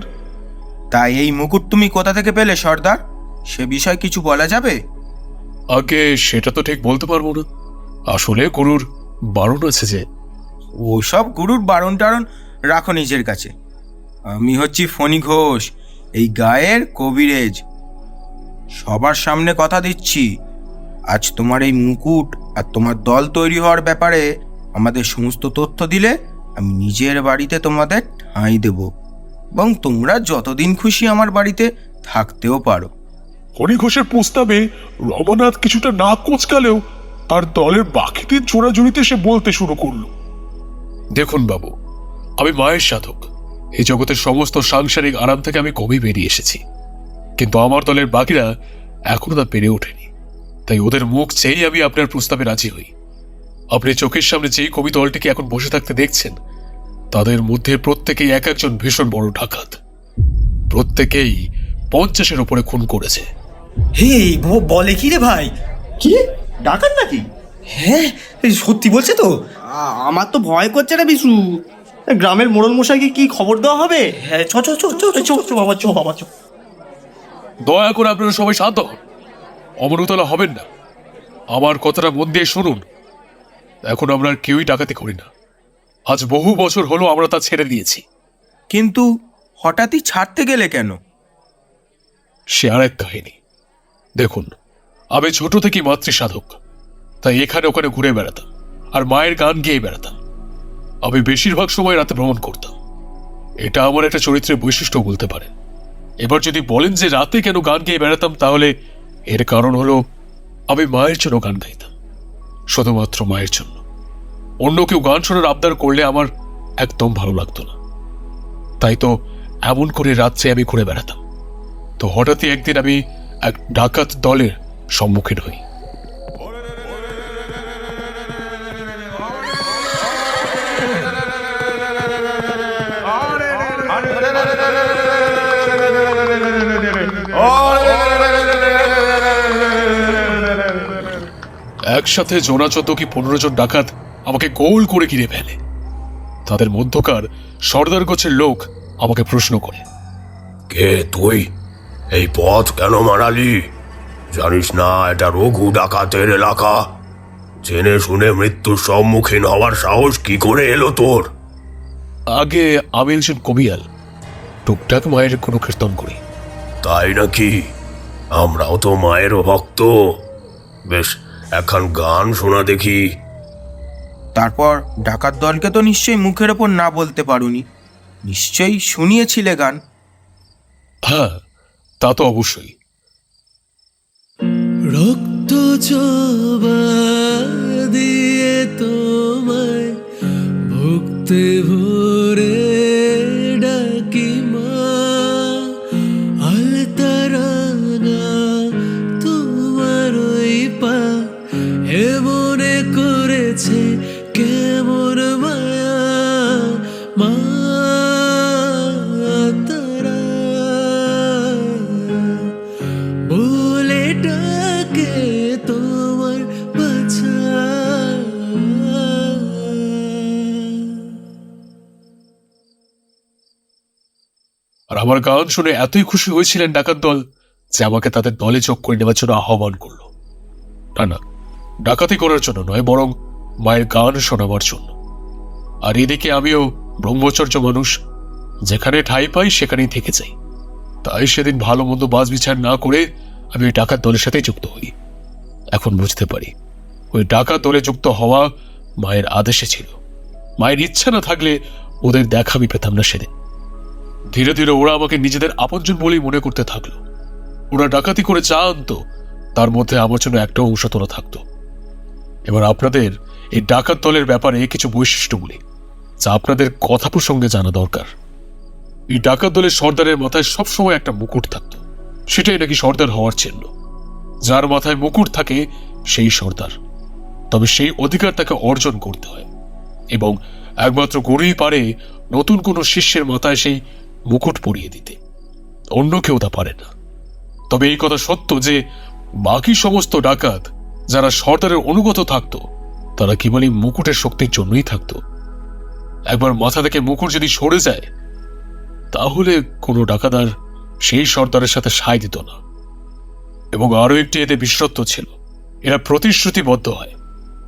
তাই এই মুকুট তুমি কোথা থেকে পেলে সর্দার? সে বিষয় কিছু বলা যাবে? আগে সেটা তো ঠিক বলতে পারবো না, আসলে গুরুর বারণ আছে যে। ওসব গুরুর বারণ টারণ রাখো নিজের কাছে। আমি হচ্ছি ফণি ঘোষ, এই গায়ের কবিরেজ। সবার সামনে কথা দিচ্ছি, আজ তোমার এই মুকুট আর তোমার দল তৈরি হওয়ার ব্যাপারে আমাদের সমস্ত তথ্য দিলে আমি নিজের বাড়িতে তোমাদের ঠাঁই দেব, এবং তোমরা যতদিন খুশি আমার বাড়িতে থাকতেও পারো। ফণি ঘোষের প্রস্তাবে রমানাথ কিছুটা না কোচকালেও তার দলের বাকিদের জোড়াজুড়িতে সে বলতে শুরু করলো, দেখুন বাবু, আমি মায়ের সাধক। এই জগতের সমস্ত সাংসারিক আরাম থেকে আমি কমই বেরিয়ে এসেছি, কিন্তু আমার দলের বাকিরা এখনো তা পেরে ওঠেনি। তাই ওদের মুখ চেয়েই আমি আপনার প্রস্তাবে রাজি হই। আপনি চোখের সামনে যেই কবি দলটিকে এখন বসে থাকতে দেখছেন, তাদের মধ্যে প্রত্যেকেই এক একজন ভীষণ বড় ডাকাত। প্রত্যেকেই 50-এর উপরে খুন করেছে। হে বলে কি রে ভাই? কি ডাকাত নাকি? হ্যাঁ সত্যি বলছে তো? আমার তো ভয় করছে রে বিশু। গ্রামের মোড়ল মশাইকে কি খবর দেওয়া হবে? হ্যাঁ চ চ চ চ চ চ বাবা চ বাবা চ। দয়া করে আপনারা সবাই শান্ত হন, অমরতলা হবেন না। আমার কথাটা মন দিয়ে শুনুন। এখন আমরা আর কেউই ডাকাতি করি না। আজ বহু বছর হলো আমরা তা ছেড়ে দিয়েছি। কিন্তু হঠাৎই ছাড়তে গেলে কেন? সে আর এক কাহিনী। দেখুন, আমি ছোট থেকেই মাতৃ সাধক, তাই এখানে ওখানে ঘুরে বেড়াতাম আর মায়ের গান গেয়ে বেড়াতাম। আমি বেশিরভাগ সময় রাতে ভ্রমণ করতাম। এটা আমার একটা চরিত্রের বৈশিষ্ট্য বলতে পারেন। এবার যদি বলেন যে রাতে কেন গান গেয়ে বেড়াতাম, তাহলে এর কারণ হলো আমি মায়ের জন্য গান গাইতাম, শুধুমাত্র মায়ের জন্য। অন্য কেউ গান শোনার আবদার করলে আমার একদম ভালো লাগতো না। তাই তো এমন করে রাত্রে আমি ঘুরে বেড়াতাম। তো হঠাৎই একদিন আমি এক ডাকাত দলের সম্মুখীন হই। একসাথে জোড়া 14 কি 15 জন ডাকাত আমাকে গোল করে ঘিরে ফেলে। তাদের মধ্যকার সর্দার গোছের লোক আমাকে প্রশ্ন করে, কে তুই? এই পথ কেন মারালি? জানিস না এটা রঘু ডাকাতের এলাকা? জেনে শুনে মৃত্যুর সম্মুখীন হওয়ার সাহস কি করে এলো তোর? আগে আমি একজন কবিয়াল, টুকটাক মায়ের কোনো কীর্তন করি। তাই নাকি? আমরাও তো মায়েরও ভক্ত। বেশ, এখন গান শোনা দেখি। তারপর ডাকাত দলকে তো নিশ্চয়ই মুখের ওপর না বলতে পারুনি, নিশ্চয়ই শুনিয়েছিলে গান। হ্যাঁ, তা তো অবশ্যই। রক্ত জবা দিয়ে তোমায় ভক্তি ভরে ডাকি মা, আলতারাঙা তোমার ওই পা এমনে করেছে কেমন মায়া মা তারা বলে ডাকে তোমার বাছা। আর আমার গান শুনে এতই খুশি হয়েছিলেন ডাকাত দল যে আমাকে তাদের দলে যোগ করে নেওয়ার জন্য আহ্বান করলো। না, ডাকাতি করার জন্য নয়, বরং মায়ের গান শোনাবার জন্য। আর এদিকে আমিও ব্রহ্মচর্য মানুষ, যেখানে ঠাঁই পাই সেখানেই থেকে যাই। তাই সেদিন ভালো মন্দ বাজ বিচার না করে আমি ওই ডাকাত দলের সাথে যুক্ত হই। এখন বুঝতে পারি ওই ডাকাত দলে যুক্ত হওয়া মায়ের আদেশে ছিল। মায়ের ইচ্ছা না থাকলে ওদের দেখা আমি পেতাম না সেদিন। ধীরে ধীরে ওরা আমাকে নিজেদের আপনজন বলেই মনে করতে থাকলো। ওরা ডাকাতি করে যা আনতো তার মধ্যে আমার জন্য একটা অংশ তোলা থাকতো। এবার আপনাদের এই ডাকাত দলের ব্যাপারে কিছু বৈশিষ্ট্য বলি যা আপনাদের কথা প্রসঙ্গে জানা দরকার। এই ডাকাত দলের সর্দারের মাথায় সবসময় একটা মুকুট থাকতো। সেটাই নাকি সর্দার হওয়ার চিহ্ন। যার মাথায় মুকুট থাকে সেই সর্দার। তবে সেই অধিকার তাকে অর্জন করতে হয়, এবং একমাত্র গুরুই পারে নতুন কোনো শিষ্যের মাথায় সেই মুকুট পরিয়ে দিতে। অন্য কেউ তা পারে না। তবে এই কথা সত্য যে বাকি সমস্ত ডাকাত যারা সর্দারের অনুগত থাকতো তারা কেবলই মুকুটের শক্তির জন্যই থাকতো। একবার মাথা থেকে মুকুট যদি সরে যায় তাহলে কোনো ডাকাত সেই সর্দারের সাথে সায় দিত না। এবং আরো একটি এতে বিশেষত্ব ছিল, এরা প্রতিশ্রুতিবদ্ধ হয়।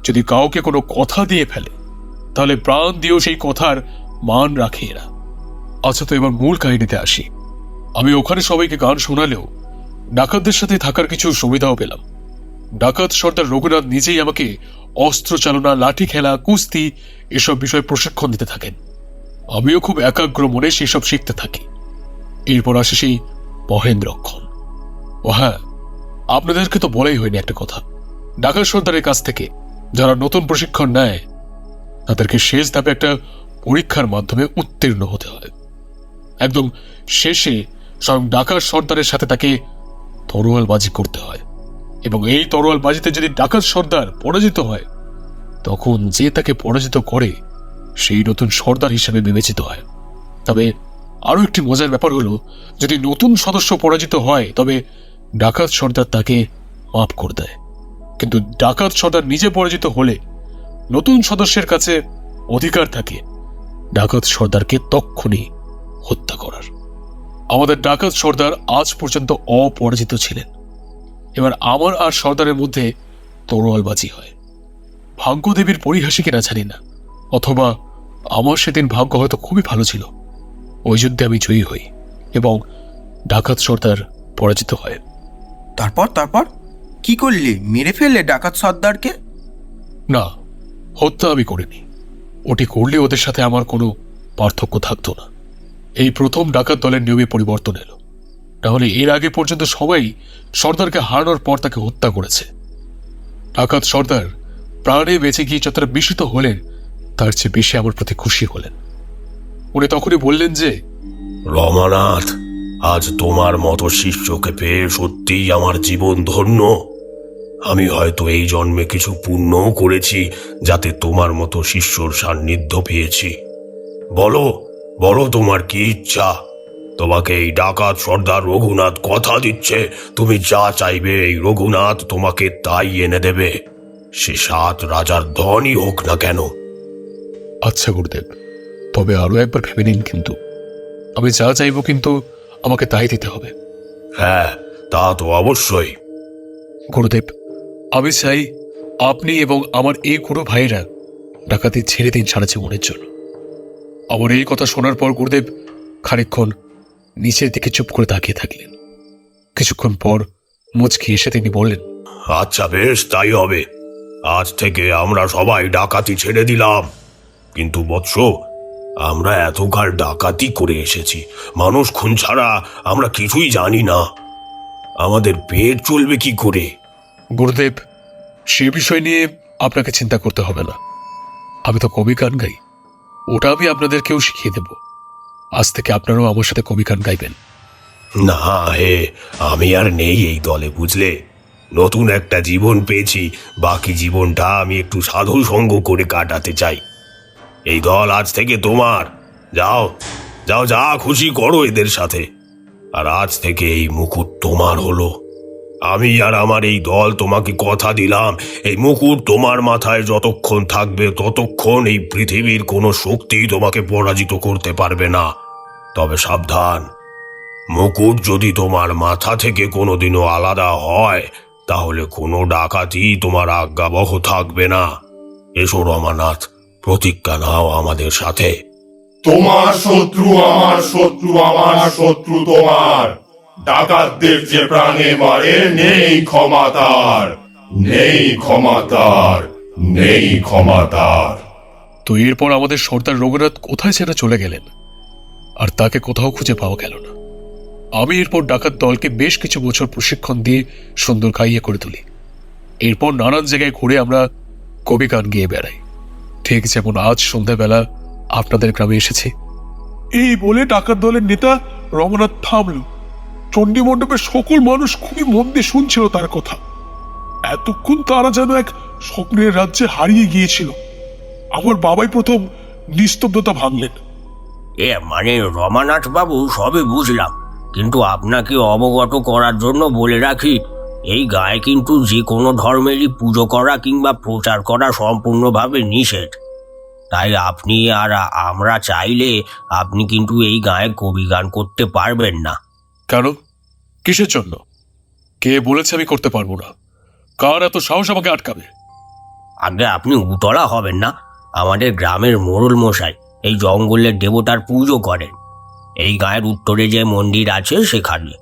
যদি কাউকে কোনো কথা দিয়ে ফেলে তাহলে প্রাণ দিয়েও সেই কথার মান রাখে এরা। আচ্ছা, তো এবার মূল কাহিনীতে আসি। আমি ওখানে সবাইকে গান শোনালেও ডাকাতদের সাথে থাকার কিছু সুবিধাও পেলাম। ডাকাত সর্দার রঘুনাথ নিজেই আমাকে অস্ত্র চালনা, লাঠি খেলা, কুস্তি এসব বিষয়ে প্রশিক্ষণ দিতে থাকেন। আমিও খুব একাগ্র মনে সেসব শিখতে থাকি। এরপর আসে সেই মহেন্দ্রক্ষণ। ও হ্যাঁ, আপনাদেরকে তো বলাই হয়নি একটা কথা। ডাকাত সর্দারের কাছ থেকে যারা নতুন প্রশিক্ষণ নেয় তাদেরকে শেষ ধাপে একটা পরীক্ষার মাধ্যমে উত্তীর্ণ হতে হয়। একদম শেষে স্বয়ং ডাকাত সর্দারের সাথে তাকে তরোয়ালবাজি করতে হয়, এবং এই তরোয়ালবাজিতে যদি ডাকাত সর্দার পরাজিত হয় তখন যে তাকে পরাজিত করে সেই নতুন সর্দার হিসেবে বিবেচিত হয়। তবে আরো একটি মজার ব্যাপার হলো, যদি নতুন সদস্য পরাজিত হয় তবে ডাকাত সর্দার তাকে মাফ করে দেয়। কিন্তু ডাকাত সর্দার নিজে পরাজিত হলে নতুন সদস্যের কাছে অধিকার থাকে ডাকাত সর্দারকে তক্ষুনি হত্যা করার। আমাদের ডাকাত সর্দার আজ পর্যন্ত অপরাজিত ছিলেন। এবার আমার আর সর্দারের মধ্যে তরোয়ালবাজি হয়। ভাগ্যদেবীর পরিহাসী কিনা জানি না, অথবা আমার সেদিন ভাগ্য হয়তো খুবই ভালো ছিল। ওই যুদ্ধে আমি জয়ী হই এবং ডাকাত সর্দার পরাজিত হয়। তারপর কি করলি? মেরে ফেললে ডাকাত সর্দারকে? না, হত্যা আমি করিনি। ওটি করলে ওদের সাথে আমার কোনো পার্থক্য থাকতো না। এই প্রথম ডাকাত দলের নিয়মে পরিবর্তন এলো। তাহলে এর আগে পর্যন্ত সবাই সর্দারকে হারানোর পর তাকে হত্যা করেছে। ডাকাত সর্দার প্রাণে বেঁচে গিয়ে যতটা বিস্মিত হলেন তার চেয়ে বেশি আমার প্রতি খুশি হলেন। উনি তখনই বললেন যে, রমানাথ, আজ তোমার মতো শিষ্যকে পেয়ে সত্যিই আমার জীবন ধন্য। আমি হয়তো এই জন্মে কিছু পুণ্যও করেছি যাতে তোমার মতো শিষ্যর সান্নিধ্য পেয়েছি। বলো বলো, তোমার কি ইচ্ছা? তোমাকে এই ডাকাত সর্দার রঘুনাথ কথা দিচ্ছে, তুমি যা চাইবে এই রঘুনাথ তোমাকে তাই এনে দেবে, সে 7 রাজার ধনই হোক না কেন। আচ্ছা গুরুদেব, তবে আরো একবার ভেবে নিন। কিন্তু আমি যা চাইব কিন্তু আমাকে তাই দিতে হবে। হ্যাঁ, তা তো অবশ্যই। গুরুদেব, আমি চাই আপনি এবং আমার এই গুরু ভাইয়েরা ডাকাতি ছেড়ে দিন সারা জীবনের জন্য। আমার এই কথা শোনার পর গুরুদেব খানিকক্ষণ নিচের দিকে চুপ করে তাকিয়ে থাকলেন। কিছুক্ষণ পর মুচকি এসে তিনি বললেন, আচ্ছা বেশ, তাই হবে। আজ থেকে আমরা সবাই ডাকাতি ছেড়ে দিলাম। কিন্তু বৎস, আমরা এতকাল ডাকাতি করে এসেছি, মানুষ খুন ছাড়া আমরা কিছুই জানি না। আমাদের পেট চলবে কি করে? গুরুদেব, সে বিষয় নিয়ে আপনাকে চিন্তা করতে হবে না। আমি তো কবি গান গাই, ওটা আমি আপনাদেরকেও শিখিয়ে দেব। আজ থেকে আপনারাও আমার সাথে কবি গান গাইবেন। না হে, আমি আর নেই এই দলে, বুঝলে? নতুন একটা জীবন পেয়েছি, বাকি জীবনটা আমি একটু সাধু সঙ্গ করে কাটাতে চাই। এই দল আজ থেকে তোমার। যাও যাও, যা খুশি করো এদের সাথে। আর আজ থেকে এই মুকুট তোমার হলো। আমি আর আমার এই দল তোমাকে কথা দিলাম, এই মুকুট তোমার মাথায় যতক্ষণ থাকবে ততক্ষণ এই পৃথিবীর কোনো শক্তি তোমাকে পরাজিত করতে পারবে না। তবে সাবধান, মুকুট যদি তোমার মাথা থেকে কোনোদিনও আলাদা হয় তাহলে কোনো ডাকাতি তোমার আজ্ঞাবহ থাকবে না। এসো রমানাথ, প্রতিজ্ঞা নাও আমাদের সাথে। তোমার শত্রু আমার শত্রু, আমার শত্রু তোমার। ডাকাতদের যে প্রাণে মারে, নেই ক্ষমা তার, নেই ক্ষমা তার, নেই ক্ষমা তার। তো এরপর আমাদের সর্দার রঘুনাথ কোথায় ছেড়ে চলে গেলেন, আর তাকে কোথাও খুঁজে পাওয়া গেল না। আমি এরপর ডাকাত দলকে বেশ কিছু বছর প্রশিক্ষণ দিয়ে সুন্দর খাইয়ে করে তুলি। এরপর নানান জায়গায় ঘুরে আমরা কবি গান গিয়ে বেড়াই, ঠিক যেমন আজ সন্ধ্যাবেলা আপনাদের গ্রামে এসেছি। এই বলে ডাকাত দলের নেতা রমনাথ থামল। চণ্ডী মণ্ডপের সকল মানুষ খুবই মন দিয়ে শুনছিল তার কথা। এতক্ষণ তারা যেন এক স্বপ্নের রাজ্যে হারিয়ে গিয়েছিল। আমার বাবাই প্রথম নিস্তব্ধতা ভাঙলেন। মানে রমানাথ বাবু, সবে বুঝলাম, কিন্তু আপনাকে অবগত করার জন্য বলে রাখি, এই গায়ে কিন্তু যে কোনো ধর্মেরই পুজো করা কিংবা প্রচার করা সম্পূর্ণভাবে নিষেধ। তাই আপনি আর আমরা চাইলে আপনি কিন্তু এই গায়ে কবি গান করতে পারবেন না। কেন? কিসের জন্য? কে বলেছে আমি করতে পারবো না? কার এত সাহস আমাকে আটকাবে? আগে আপনি উতলা হবেন না। আমাদের গ্রামের মোড়ল মশাই এই জঙ্গলের দেবতার পুজো করেন। এই গায়ের উত্তরে যে মন্দির আছে সেখানে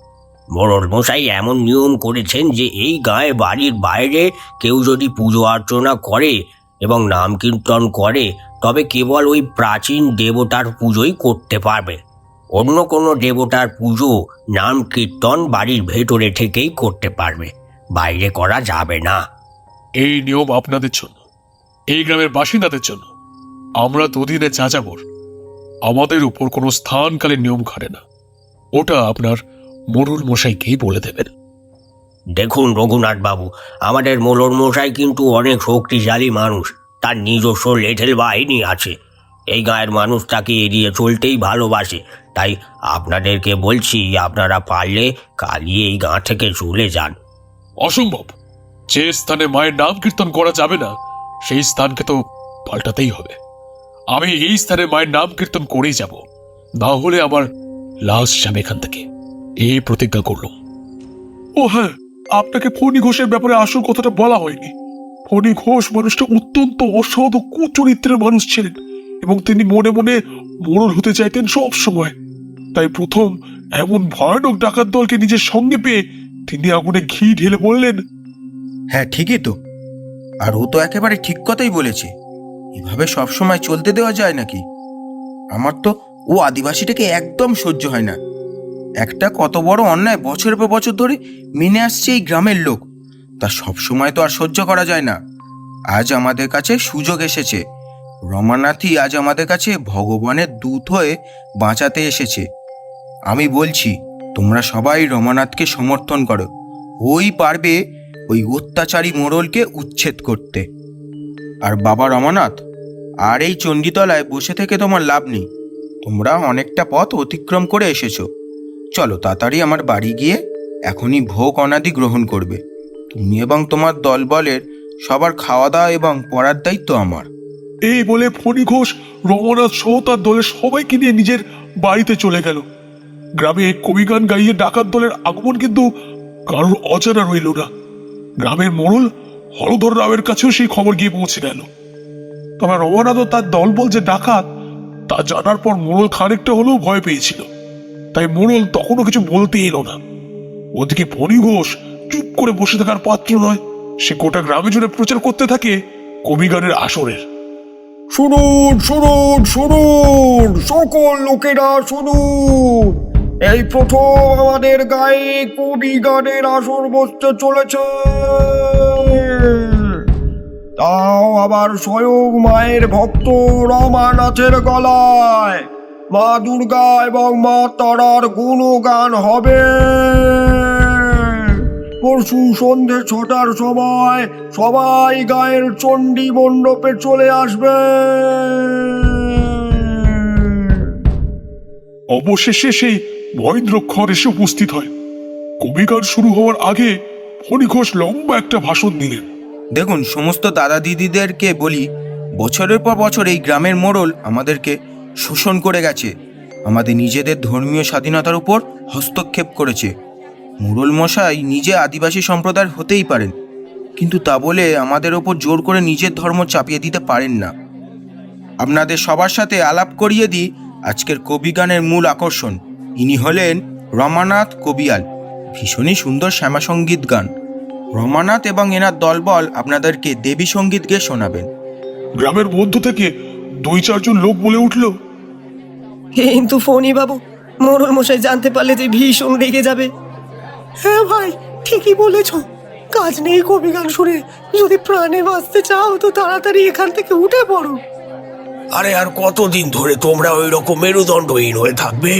মোড়ল মশাই এমন নিয়ম করেছেন যে এই গায়ে বাড়ির বাইরে কেউ যদি পুজো অর্চনা করে এবং নাম কীর্তন করে তবে কেবল ওই প্রাচীন দেবতার পুজোই করতে পারবে। অন্য কোনো দেবতার পুজো, নাম কীর্তন বাড়ির ভেতরে থেকেই করতে পারবে, বাইরে করা যাবে না। এই নিয়ম আপনাদের জন্য, এই গ্রামের বাসিন্দাদের জন্য। আমরা দুদিনে যাযাবর, আমাদের উপর কোনো স্থানকালীন নিয়ম খাটে না। ওটা আপনার মোড়ল মশাইকেই বলে দেবেন। দেখুন রঘুনাথ বাবু, আমাদের মোড়ল মশাই কিন্তু অনেক শক্তিশালী মানুষ, তার নিজস্ব লেঠেল বাহিনী আছে। এই গায়ের মানুষ তাকে এড়িয়ে চলতেই ভালোবাসে। তাই আপনাদেরকে বলছি, আপনারা পারলে কালই এই গাঁ থেকে চলে যান। অসম্ভব। যে স্থানে মায়ের নাম কীর্তন করা যাবে না সেই স্থানকে তো পাল্টাতেই হবে। আমি এই স্থানে মায়ের নাম কীর্তন করেই যাব, না হলে আমার লাশ যাবে এখান থেকে, এই প্রতিজ্ঞা করলাম। ও হ্যাঁ, আপনাকে ফণী ঘোষের ব্যাপারে আসল কথাটা বলা হয়নি। ফণী ঘোষ মানুষটা অত্যন্ত অসৎ ও কুচরিত্রের মানুষ ছিলেন এবং তিনি মনে মনে মোড়ল হতে চাইতেন সব সময়। তাই প্রথম এমন ভয়ানক ডাকাত দলকে নিজের সঙ্গে পেয়ে তিনি আগুনে ঘি ঢেলে বললেন, হ্যাঁ ঠিকই তো। আর ও তো একেবারে ঠিক কথাই বলেছে। এভাবে সব সময় চলতে দেওয়া যায় নাকি? আমার তো ও আদিবাসীটাকে একদম সহ্য হয় না। একটা কত বড় অন্যায় বছরের পর বছর ধরে মেনে আসছে এই গ্রামের লোক, তা সব সময় তো আর সহ্য করা যায় না। আজ আমাদের কাছে সুযোগ এসেছে। রমানাথই আজ আমাদের কাছে ভগবানের দূত হয়ে বাঁচাতে এসেছে। আমি বলছি, তোমরা সবাই রমানাথকে সমর্থন করো। ওই পারবে ওই অত্যাচারী মোড়লকে উচ্ছেদ করতে। আর বাবা রমানাথ, আর এই চণ্ডীতলায় বসে থেকে তোমার লাভ নেই। তোমরা অনেকটা পথ অতিক্রম করে এসেছো। চলো তাড়াতাড়ি আমার বাড়ি গিয়ে এখনই ভোগ অনাদি গ্রহণ করবে। তুমি এবং তোমার দলবলের সবার খাওয়া দাওয়া এবং পড়ার দায়িত্ব আমার। এই বলে ফণী ঘোষ রমনাথ সহ তার দলের সবাইকে নিয়ে নিজের বাড়িতে চলে গেল। গ্রামে কবিগান গাইয়ে ডাকাত দলের আগমন কিন্তু কারোর অজানা রইল না। গ্রামের মোড়ল হলধর রাওয়ের কাছেও সেই খবর গিয়ে পৌঁছে গেল। তবে রমনাথ ও তার দলবল যে ডাকাত তা জানার পর মোড়ল খানিকটা হলেও ভয় পেয়েছিল। তাই মোড়ল তখনও কিছু বলতে এলো না। ওদিকে ফণী ঘোষ চুপ করে বসে থাকার পাত্র নয়। সে গোটা গ্রামে জুড়ে প্রচার করতে থাকে কবিগানের আসরের। শুনুন শুনুন শুনুন, সকল লোকেরা শুনুন। এই প্রথম আমাদের গায়ে কবি গানের আসর বসতে চলেছে, তাও আবার স্বয়ং মায়ের ভক্ত রমানাথের গলায়। মা দুর্গা এবং মা তারার গুণগান হবে। পরশু সন্ধে 6টার সময় সবাই গায়ের চণ্ডী মণ্ডপে চলে আসবে। অবশেষে সেই মহেন্দ্রক্ষর এসে উপস্থিত হয়। কবিগান শুরু হওয়ার আগে ফণী ঘোষ লম্বা একটা ভাষণ দিলেন। দেখুন, সমস্ত দাদা দিদিদেরকে বলি, বছরের পর বছর এই গ্রামের মোড়ল আমাদেরকে শোষণ করে গেছে, আমাদের নিজেদের ধর্মীয় স্বাধীনতার উপর হস্তক্ষেপ করেছে। মোড়ল মশাই নিজে আদিবাসী সম্প্রদায়ের হতেই পারেন, কিন্তু তা বলে আমাদের ওপর জোর করে নিজের ধর্ম চাপিয়ে দিতে পারেন না। আপনাদের সবার সাথে আলাপ করিয়ে দিই আজকের কবিগানের মূল আকর্ষণ। ইনি হলেন রমানাথ কবিয়াল, ভীষণই সুন্দর শ্যামাসঙ্গীত গান। রমানাথ এবং এনার দলবল আপনাদেরকে দেবী সঙ্গীত গেয়ে শোনাবেন। গ্রামের মধ্য থেকে 2-4 লোক বলে উঠল, কিন্তু ফণী বাবু, মোড়ল মশাই জানতে পারলে যে ভীষণ রেগে যাবে। হ্যাঁ ভাই, ঠিকই বলেছ, কাজ নেই কবি গান শুনে। যদি প্রাণে বাঁচতে চাও তো তাড়াতাড়ি এখান থেকে উঠে পড়ো। আরে আর কতদিন ধরে তোমরা ওই রকম মেরুদণ্ডহীন হয়ে থাকবে?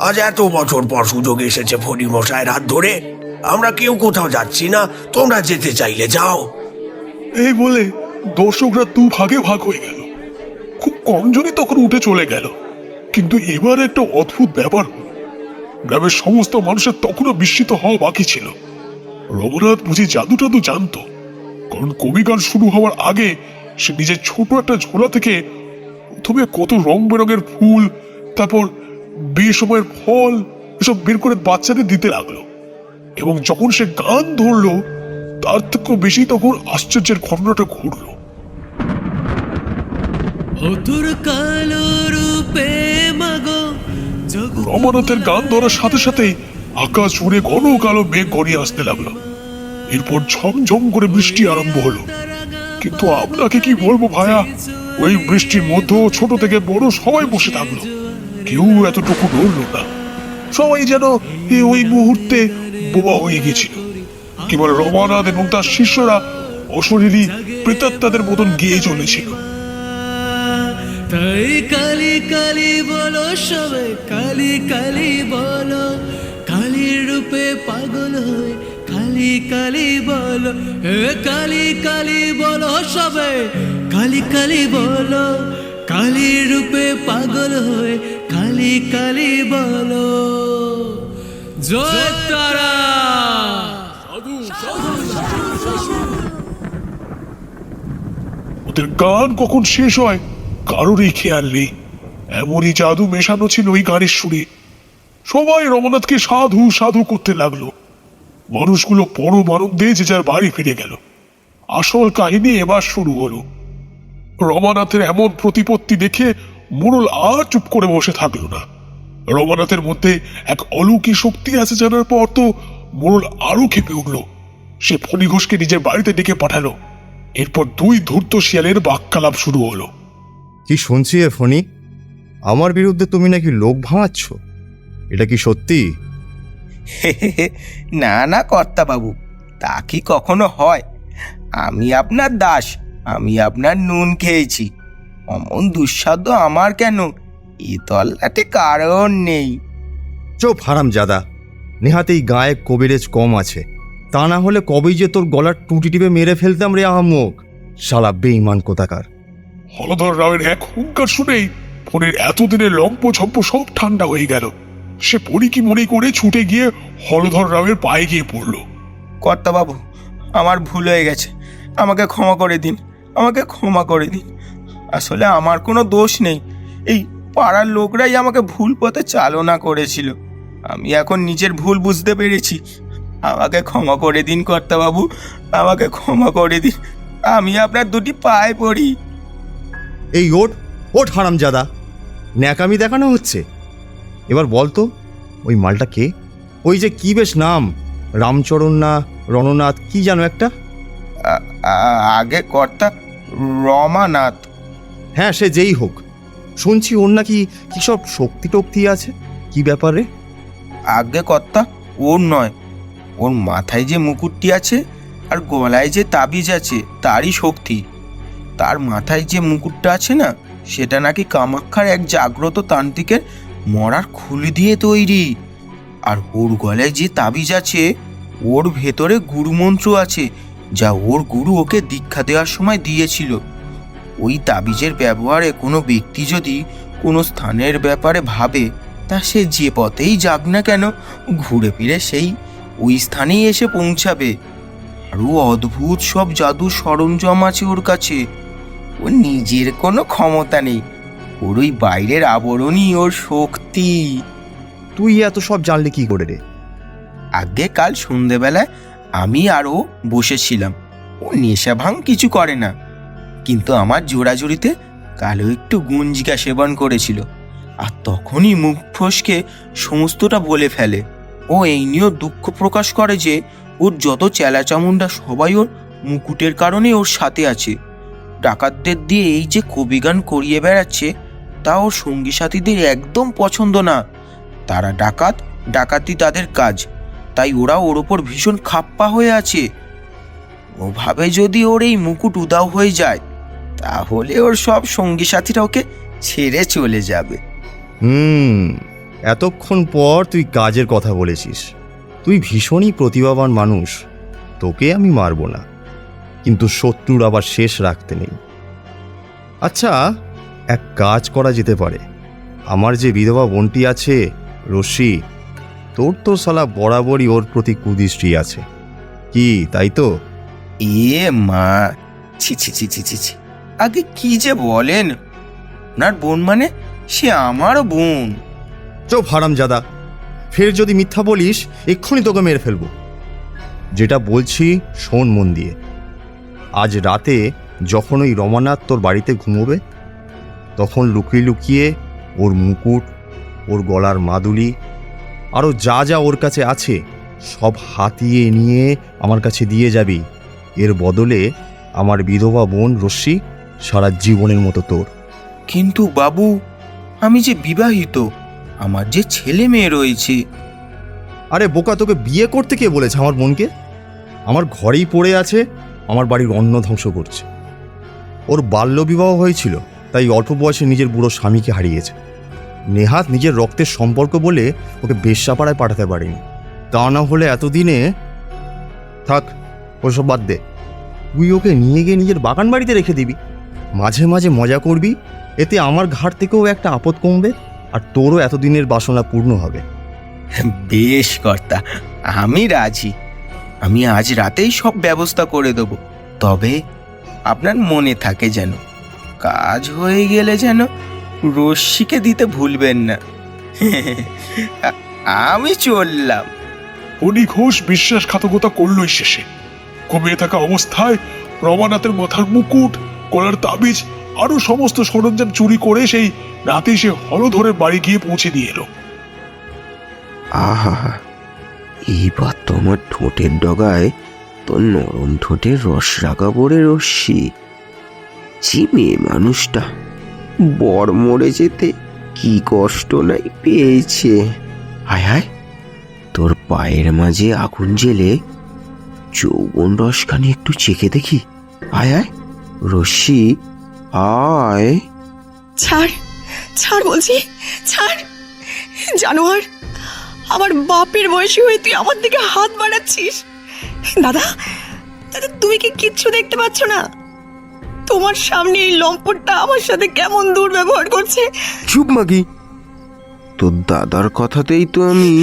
আজ এত বছর পর সুযোগ এসেছে ফণী মশাইয়ের হাত ধরে। আমরা কেউ কোথাও যাচ্ছি না, তোমরা যেতে চাইলে যাও। এই বলে দর্শকরা 2 ভাগে ভাগ হয়ে গেল। খুব কমজনই তখন উঠে চলে গেল। কিন্তু এবার একটা অদ্ভুত ব্যাপার হল। গ্রামের সমস্ত মানুষের তখনও বিস্মিত হওয়া বাকি ছিল। রঘুনাথ বুঝি জাদু টাদু জানতো, কারণ কবিগান শুরু হওয়ার আগে সে নিজের ছোট একটা ঝোলা থেকে প্রথমে কত রং বেরঙের ফুল, তারপর বেসময়ের ফল, এসব বের করে বাচ্চাদের দিতে লাগলো। এবং যখন সে গান ধরলো, তার থেকেও বেশি তখন আশ্চর্যের ঘটনাটা ঘটলো। রমানাথের গান ধরার সাথে সাথেই আকাশ জুড়ে ঘন কালো মেঘ গড়িয়ে আসতে লাগলো। এরপর ঝমঝম করে বৃষ্টি আরম্ভ হলো। কিন্তু আপনাকে কি বলবো ভাইয়া, ওই বৃষ্টির মধ্যেও ছোট থেকে বড় সবাই বসে থাকলো, কেউ এতটুকু নড়ল না। সবাই যেন ওই মুহূর্তে বোবা হয়ে গেছিল। কেবল রমানাথ এবং তার শিষ্যরা অশরীরী প্রেতাত্মাদের মতন গেয়ে চলেছিল। তাই কালি কালি বলো সবে, কালি কালি বলো, কালির রূপে পাগল হয়ে কালি কালি বলো। কালি কালি বলো সবে, কালি কালি বলো, কালির রূপে পাগল হয়ে কালি কালি বলো। জয় তারা। ওদের গান কখন শেষ হয় কারোরই খেয়াল নেই। এমনই জাদু মেশানো ছিল ওই গানের সুরে। সবাই রমানাথকে সাধু সাধু করতে লাগলো। মানুষগুলো পরম আনন্দে যে যার বাড়ি ফিরে গেল। আসল কাহিনী এবার শুরু হলো। রমানাথের এমন প্রতিপত্তি দেখে মোড়ল আর চুপ করে বসে থাকলো না। রমানাথের মধ্যে এক অলৌকিক শক্তি আছে জানার পর তো মোড়ল আরো ক্ষেপে উঠল। সে ফণী ঘোষকে নিজের বাড়িতে ডেকে পাঠালো। এরপর 2 ধূর্ত শিয়ালের বাক্যালাপ শুরু হলো। কি শুনছি এ ফণী, আমার বিরুদ্ধে তুমি নাকি লোক ভাঙাচ্ছ, এটা কি সত্যি? না না কর্তা বাবু, তা কি কখনো হয়? আমি আপনার দাস, আমি আপনার নুন খেয়েছি, অমন দুঃসাধ্য আমার কেন? এ তল্লাটে কারণ নেই। চুপ হারামজাদা, নেহাতেই গায়ে কবিরেজ কম আছে, তা না হলে কবেই যে তোর গলার টুটি টিপে মেরে ফেলতাম রে আহাম্মক, শালা বেঈমান কোথাকার। হলধর রাওয়ের এক হুঙ্কার শুনেই ফণীর এতদিনের লম্প ঝম্প সব ঠান্ডা হয়ে গেল। সে পড়ি কি মনে করে ছুটে গিয়ে হলধর রাওয়ের পায়ে গিয়ে পড়ল। কর্তা বাবু, আমার ভুল হয়ে গেছে, আমাকে ক্ষমা করে দিন, আমাকে ক্ষমা করে দিন। আসলে আমার কোনো দোষ নেই, এই পাড়ার লোকরাই আমাকে ভুল পথে চালনা করেছিল। আমি এখন নিজের ভুল বুঝতে পেরেছি, আমাকে ক্ষমা করে দিন কর্তা বাবু, আমাকে ক্ষমা করে দিন, আমি আপনার 2টি পায়ে পড়ি। এই ওঠ ওঠ হারামজাদা, ন্যাকামি দেখানো হচ্ছে। এবার বলতো ওই মালটা কে? ওই যে কি বেশ নাম, রামচরণ না রণনাথ কি জানো একটা? আগে কর্তা রমানাথ। হ্যাঁ, সে যেই হোক। শুনছি ওর নাকি কি সব শক্তি টক্তি আছে, কি ব্যাপারে? আজ্ঞে কর্তা, ওর নয়, ওর মাথায় যে মুকুটটি আছে আর গলায় যে তাবিজ আছে তারই শক্তি। তার মাথায় যে মুকুটটা আছে না, সেটা নাকি কামাখ্যার এক জাগ্রত তান্ত্রিকের মরার খুলি দিয়ে তৈরি। আর ওর গলায় যে তাবিজ আছে, ওর ভেতরে গুরুমন্ত্র আছে, যা ওর গুরু ওকে দীক্ষা দেওয়ার সময় দিয়েছিল। ওই তাবিজের ব্যবহারে কোনো ব্যক্তি যদি কোনো স্থানের ব্যাপারে ভাবে, তা সে যে পথেই যাক না কেন, ঘুরে ফিরে সেই ওই স্থানেই এসে পৌঁছাবে। আরও অদ্ভুত সব জাদুর সরঞ্জাম আছে ওর কাছে। ওর নিজের কোনো ক্ষমতা নেই, ওর ওই বাইরের আবরণই ওর শক্তি। তুই এত সব জানলে কি করে রে? আগে কাল সন্ধেবেলায় আমি আরও বসেছিলাম। ও নেশা ভাঙ কিছু করে না, কিন্তু আমার জোড়াজুড়িতে কালো একটু গুঞ্জিকা সেবন করেছিল, আর তখনই মুখ ফসকে সমস্তটা বলে ফেলে। ও এই নিয়েও দুঃখ প্রকাশ করে যে ওর যত চেলাচামুন্ডা সবাই ওর মুকুটের কারণে ওর সাথে আছে। ডাকাতদের দিয়ে এই যে কবিগান করিয়ে বেড়াচ্ছে, তা ওর সঙ্গী সাথীদের একদম পছন্দ না। তারা ডাকাত, ডাকাতি তাদের কাজ, তাই ওরা ওর ওপর ভীষণ খাপ্পা হয়ে আছে। ও ভাবে যদি ওর এই মুকুট উদাও হয়ে যায়, তাহলে ওর সব সঙ্গী সাথীরা ওকে ছেড়ে চলে যাবে। এতক্ষণ পর তুই কাজের কথা বলেছিস। তুই ভীষণই প্রতিভাবান মানুষ, তোকে আমি মারব না, কিন্তু শত্রুর আবার শেষ রাখতে নেই। আচ্ছা, এক কাজ করা যেতে পারে। আমার যে বিধবা বোনটি আছে রশ্মি, তোর তো শালা বরাবরই ওর প্রতি কুদৃষ্টি আছে, কি তাই তো? এ মা, ছি ছি ছি ছি ছি ছি, আগে কি যে বলেন! ওনার বোন মানে সে আমারও বোন। চুপ হারামজাদা, ফের যদি মিথ্যা বলিস এক্ষুনি তোকে মেরে ফেলবো। যেটা বলছি শোন মন দিয়ে। আজ রাতে যখন ওই রমানাথ তোর বাড়িতে ঘুমোবে, তখন লুকিয়ে লুকিয়ে ওর মুকুট, ওর গলার মাদুলি, আরও যা যা ওর কাছে আছে সব হাতিয়ে নিয়ে আমার কাছে দিয়ে যাবি। এর বদলে আমার বিধবা বোন রশ্মি সারা জীবনের মতো তোর। কিন্তু বাবু, আমি যে বিবাহিত, আমার যে ছেলে মেয়ে রয়েছে। আরে বোকা, তোকে বিয়ে করতে কে বলেছে আমার বোনকে? আমার ঘরেই পড়ে আছে, আমার বাড়ির অন্ন ধ্বংস করছে। ওর বাল্যবিবাহ হয়েছিল, তাই অল্প বয়সে নিজের বুড়ো স্বামীকে হারিয়েছে। নেহাত নিজের রক্তের সম্পর্ক বলে ওকে বেশ্যাপাড়ায় পাঠাতে পারিনি, তা না হলে এতদিনে। থাক, ওসব বাদ দে। তুই ওকে নিয়ে গিয়ে নিজের বাগান বাড়িতে রেখে দিবি, মাঝে মাঝে মজা করবি, এতে আমার ঘাট থেকেও একটা আপদ কমবে, আর তোরও এতদিনের বাসনা পূর্ণ হবে। বেশ কর্তা, আমি রাজি। আমি আজ রাতেই সব ব্যবস্থা করে দেব। তবে আপনার মনে থাকে যেন, কাজ হয়ে গেলে যেন রশ্মিকে দিতে ভুলবেন না। আমি চললাম। ফণি ঘোষ বিশ্বাসঘাতকতা করলই শেষে। ঘুমিয়ে থাকা অবস্থায় রমানাথের মাথার মুকুট, গলার তাবিজ আরো সমস্ত সরঞ্জাম চুরি করে সেই রাতে সে হলধরের বাড়ি গিয়ে পৌঁছে দিয়ে এলো। আহা, এইবার তোমার ঠোঁটের ডগায় তোর নরম ঠোঁটের রস রাখা পড়ে রশ্মি। যে মেয়ে মানুষটা বর মরে যেতে কি কষ্ট নাই পেয়েছে। হায় হায়, তোর পায়ের মাঝে আগুন জেলে যৌবন রসখানি একটু চেখে দেখি। আয় আয় রশ্মি, আয়। ছাড়, ছাড় বলছি, ছাড়। জানোয়ার, আমার বাপের বয়সী হয়ে তুই আমার দিকে হাত বাড়াচ্ছিস। দাদা, দাদা, তুমি কি কিচ্ছু দেখতে পাচ্ছ না? তোমার সামনে এই লম্পটটা আমার সাথে কেমন দুর্ব্যবহার করছে। চুপ মাগি, তোর দাদার কথাতেই তো আমি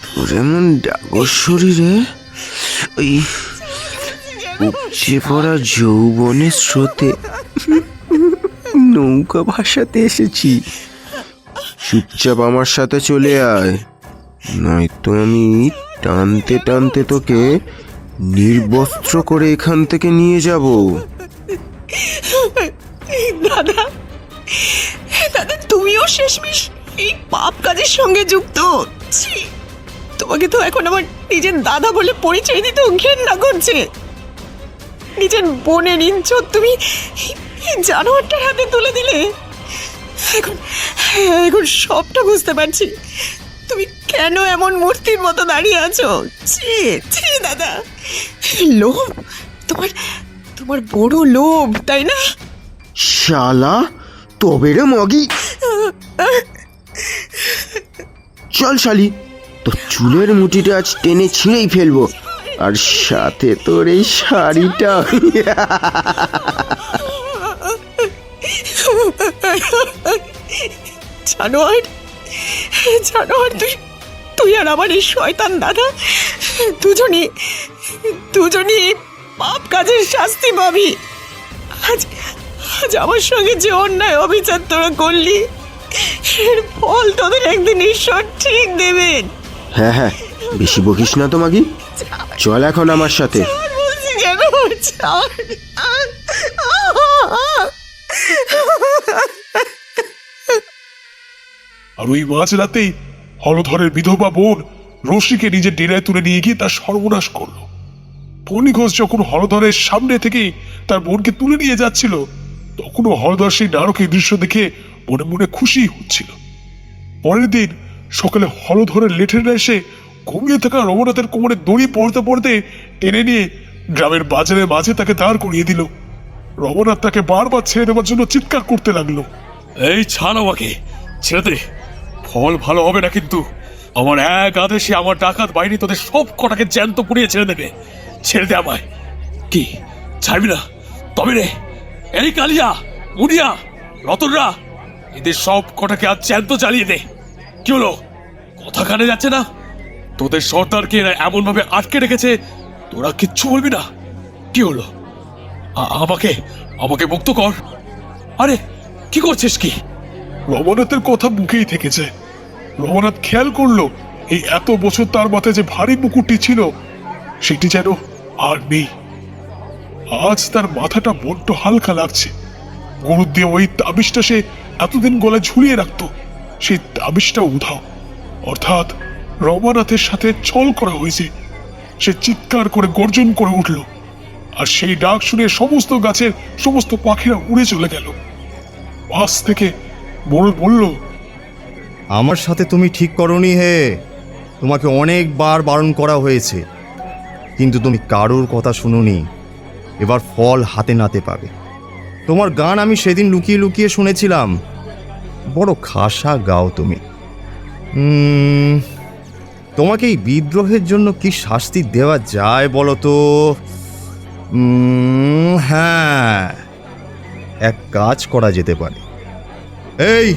তোর এমন ডাগর শরীরে ওই উপচে পড়া যৌবনের স্রোতে নৌকা ভাসাতে এসেছি। চুপচাপ আমার সাথে চলে আয়, নয়তো আমি টানতে টানতে তোকে নির্বস্ত্র করে এখান থেকে নিয়ে যাব। দাদা, দাদা, তুমিও শেষমেশ এই পাপ কাজের সঙ্গে যুক্ত। ছি, তোমাকে তো এখন আমার নিজের দাদা বলে পরিচয় দিতেও ঘেন্না করছে। নিজের বোনের ইজ্জত তুমি জানোয়ারটার হাতে তুলে দিলে। এখন এখন সবটা বুঝতে পারছি, তুমি কেন এমন মূর্তির মতো দাঁড়িয়ে আছো। ছি ছি দাদা, লোভ, তোমার তোমার বড় লোভ, তাই না? শালা তবে রে মগি, চল শালি, তোর চুলের মুঠিটা আজ টেনে ছিঁড়েই ফেলবো, আর সাথে তোর এই শাড়িটা। জানোয়ার, জানোয়ার, তুই আর আমার এই শয়তান দাদা দুজনই পাপ কাজের শাস্তি পাবি। আজ আজ আমার সঙ্গে যে অন্যায় অবিচার তোরা করলি, এর ফল তোদের একদিন ঈশ্বর ঠিক দেবেন। হ্যাঁ হ্যাঁ, বেশি বকিস না তো মাগি, চল এখন আমার সাথে। বলছি জানোয়ার, ছাড়। আর ওই মাঝ রাতেই হলধরের বিধবা বোন রশিকে নিজের ডেরায় তুলে নিয়ে গিয়ে তার সর্বনাশ করলো। ফণি ঘোষ যখন হলধরের সামনে থেকে তার বোনকে তুলে নিয়ে যাচ্ছিল, তখনও হলধর সেই নারকীয় দৃশ্য দেখে মনে মনে খুশি হচ্ছিল। পরের দিন সকালে হলধরের লেঠেরা এসে ঘুমিয়ে থাকা রঘুনাথের কোমরে দড়ি পড়তে পড়তে টেনে নিয়ে গ্রামের বাজারের মাঝে তাকে দাঁড় করিয়ে দিল। রঘুনাথ তাকে বারবার ছেড়ে দেওয়ার জন্য চিৎকার করতে লাগলো। এই ছাড় আমাকে, ছেড়ে দে, ফল ভালো হবে না কিন্তু। আমার এক আদেশে আমার ডাকাত বাহিনী তোদের সব কটাকে জ্যান্ত পুড়িয়ে ছেড়ে দেবে। ছেড়ে দে আমায়। কি ছাড়বি না? তবে রে, এই কালিয়া, মুনিয়া, রতনরা, এদের সব কটাকে আজ জ্যান্ত জ্বালিয়ে দে। কি হলো, কথা কানে যাচ্ছে না? তোদের সর্দারকে এরা এমন ভাবে আটকে রেখেছে, তোরা কিচ্ছু বলবি না? কি হলো? আমাকে আমাকে মুক্ত কর। আরে কি করছিস কি? রঘুনাথের কথা মুখেই থেকেছে। রঘুনাথ খেয়াল করলো এই এত বছর তার মাথায় যে ভারী মুকুটটি ছিল, সেটি যেন আর নেই। আজ তার মাথাটা বড্ড হালকা লাগছে। গরুর দিয়ে ওই তাবিজটা সে এতদিন গলায় ঝুলিয়ে রাখতো, সেই তাবিজটা উধাও, অর্থাৎ রঘুনাথের সাথে ছল করা হয়েছে। সে চিৎকার করে গর্জন করে উঠল, আর সেই ডাক শুনে সমস্ত গাছের সমস্ত পাখিরা উড়ে চলে গেল। পাশ থেকে মোড়ল বলল, আমার সাথে তুমি ঠিক করনি হে, তোমাকে অনেকবার বারণ করা হয়েছে, কিন্তু তুমি কারোর কথা শুনোনি। এবার ফল হাতে নাতে পাবে। তোমার গান আমি সেদিন লুকিয়ে লুকিয়ে শুনেছিলাম, বড় খাসা গাও তুমি। তোমাকে এই বিদ্রোহের জন্য কি শাস্তি দেওয়া যায় বলো তো? হ্যাঁ, এক কাজ করা যেতে পারে। এই,